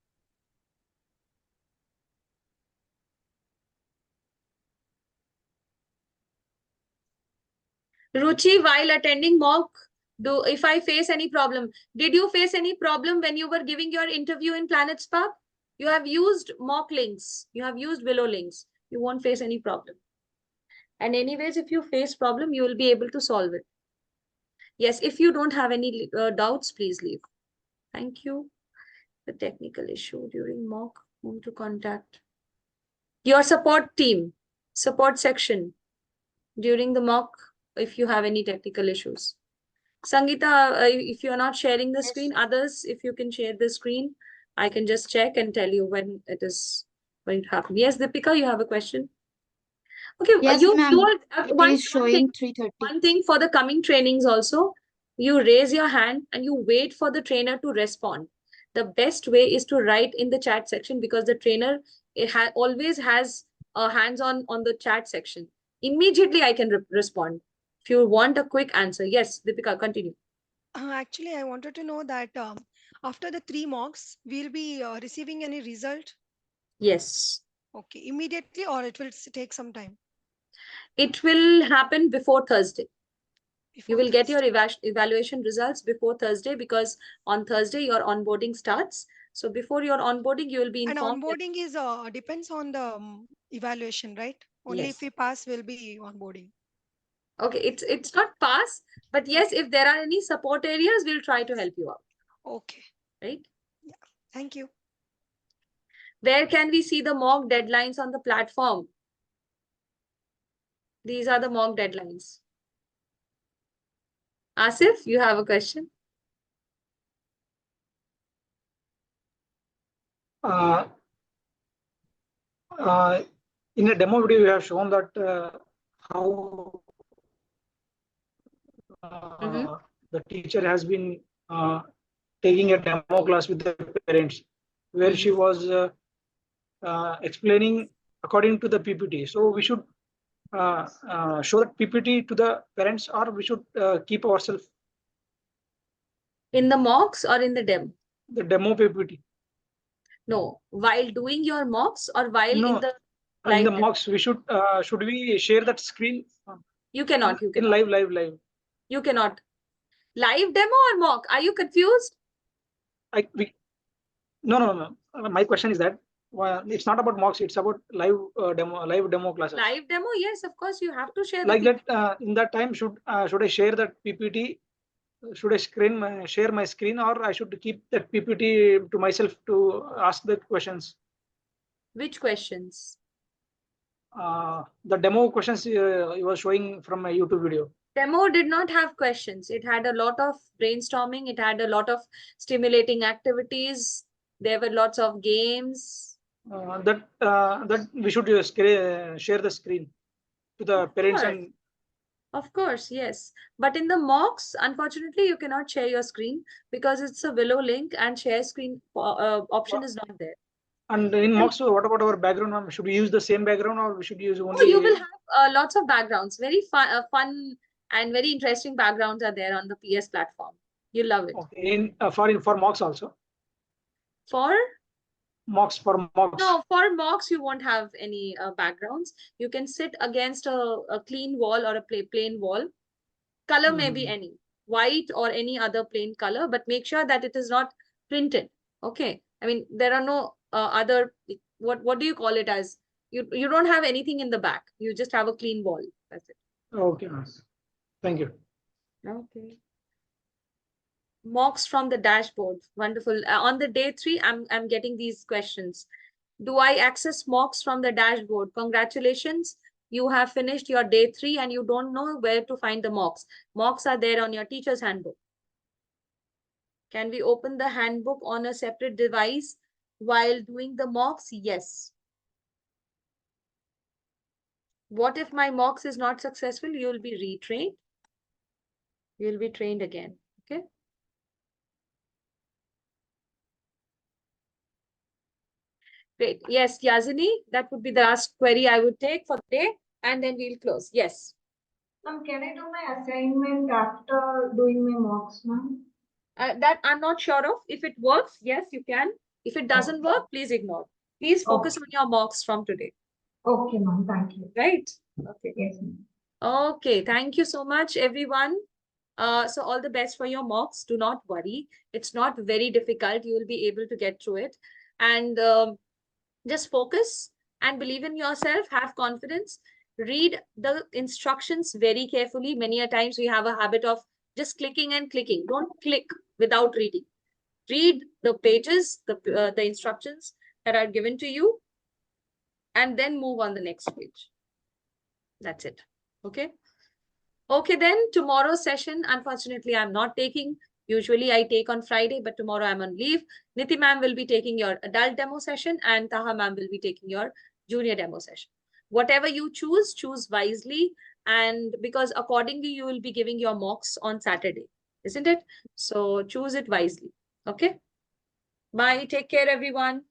Ruchi, while attending mock, if I face any problem, did you face any problem when you were giving your interview in Planet Spark? You have used mock links. You have used Willow links. You won't face any problem. And anyways, if you face problem, you will be able to solve it. Yes, if you don't have any doubts, please leave. Thank you. The technical issue during mock, whom to contact. Your support team, support section during the mock, if you have any technical issues. Sangeeta, if you're not sharing the screen, others, if you can share the screen, I can just check and tell you when it is going to happen. Yes, Deepika, you have a question? Okay,
Yes,
you
ma'am.
are,
It
one
is showing
thing,
3:30.
one thing for the coming trainings also, you raise your hand and you wait for the trainer to respond. The best way is to write in the chat section, because the trainer always has hands on the chat section. Immediately I can respond. If you want a quick answer. Yes, Deepika, continue.
Actually, I wanted to know that after the 3 mocks, we'll be receiving any result?
Yes.
Okay, immediately, or it will take some time?
It will happen before Thursday. You will get your evaluation results before Thursday, because on Thursday your onboarding starts. So before your onboarding, you will be
And
informed.
onboarding is depends on the evaluation, right? Only
Yes.
if we pass, will be onboarding.
Okay, it's not pass, but yes, if there are any support areas, we'll try to help you out.
Okay.
Right?
Yeah. Thank you.
Where can we see the mock deadlines on the platform? These are the mock deadlines. Asif, you have a question?
In a demo video, we have shown that how the teacher has been taking a demo class with the parents, where she was explaining according to the PPT. So we should show that PPT to the parents, or we should keep ourselves
in the mocks or in the demo?
The demo PPT.
No, while doing your mocks or while in the
in the mocks, we should we share that screen?
You cannot. You
in
cannot.
live.
You cannot. Live demo or mock? Are you confused?
No. My question is that it's not about mocks. It's about live demo classes.
Live demo, yes, of course, you have to share.
Like that, in that time, should I share that PPT? Should I share my screen, or I should keep that PPT to myself to ask the questions?
Which questions?
The demo questions you were showing from my YouTube video.
Demo did not have questions. It had a lot of brainstorming. It had a lot of stimulating activities. There were lots of games.
That we should share the screen to the parents and.
Of course, yes. But in the mocks, unfortunately, you cannot share your screen because it's a Willow link and share screen option is not there.
And in mocks, what about our background? Should we use the same background, or we should use only?
Oh, you will have lots of backgrounds. Very fun and very interesting backgrounds are there on the PS platform. You'll love it.
Okay. For mocks also.
For
mocks.
No, for mocks you won't have any backgrounds. You can sit against a clean wall or a plain wall. Color may be any white or any other plain color, but make sure that it is not printed. Okay. I mean, there are no other, what do you call it as? You don't have anything in the back. You just have a clean wall. That's it.
Okay. Thank you.
Okay. Mocks from the dashboard. Wonderful. On the day 3, I'm getting these questions. Do I access mocks from the dashboard? Congratulations. You have finished your day 3 and you don't know where to find the mocks. Mocks are there on your teacher's handbook. Can we open the handbook on a separate device while doing the mocks? Yes. What if my mocks is not successful? You will be retrained. You will be trained again. Okay. Great. Yes, Yazini, that would be the last query I would take for the day, and then we'll close. Yes.
Can I do my assignment after doing my mocks, ma'am?
That I'm not sure of. If it works, yes, you can. If it doesn't work, please ignore. Please focus on your mocks from today.
Okay, ma'am. Thank you.
Right? Okay.
Yes, ma'am.
Okay. Thank you so much, everyone. So all the best for your mocks. Do not worry. It's not very difficult. You will be able to get through it. And just focus and believe in yourself. Have confidence. Read the instructions very carefully. Many a times we have a habit of just clicking and clicking. Don't click without reading. Read the pages, the instructions that are given to you, and then move on the next page. That's it. Okay. Okay, then tomorrow's session, unfortunately, I'm not taking. Usually I take on Friday, but tomorrow I'm on leave. Niti ma'am will be taking your adult demo session and Taha ma'am will be taking your junior demo session. Whatever you choose, choose wisely. And because accordingly, you will be giving your mocks on Saturday, isn't it? So choose it wisely. Okay. Bye. Take care, everyone.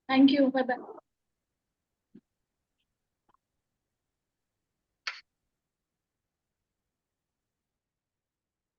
Thank you. Bye-bye.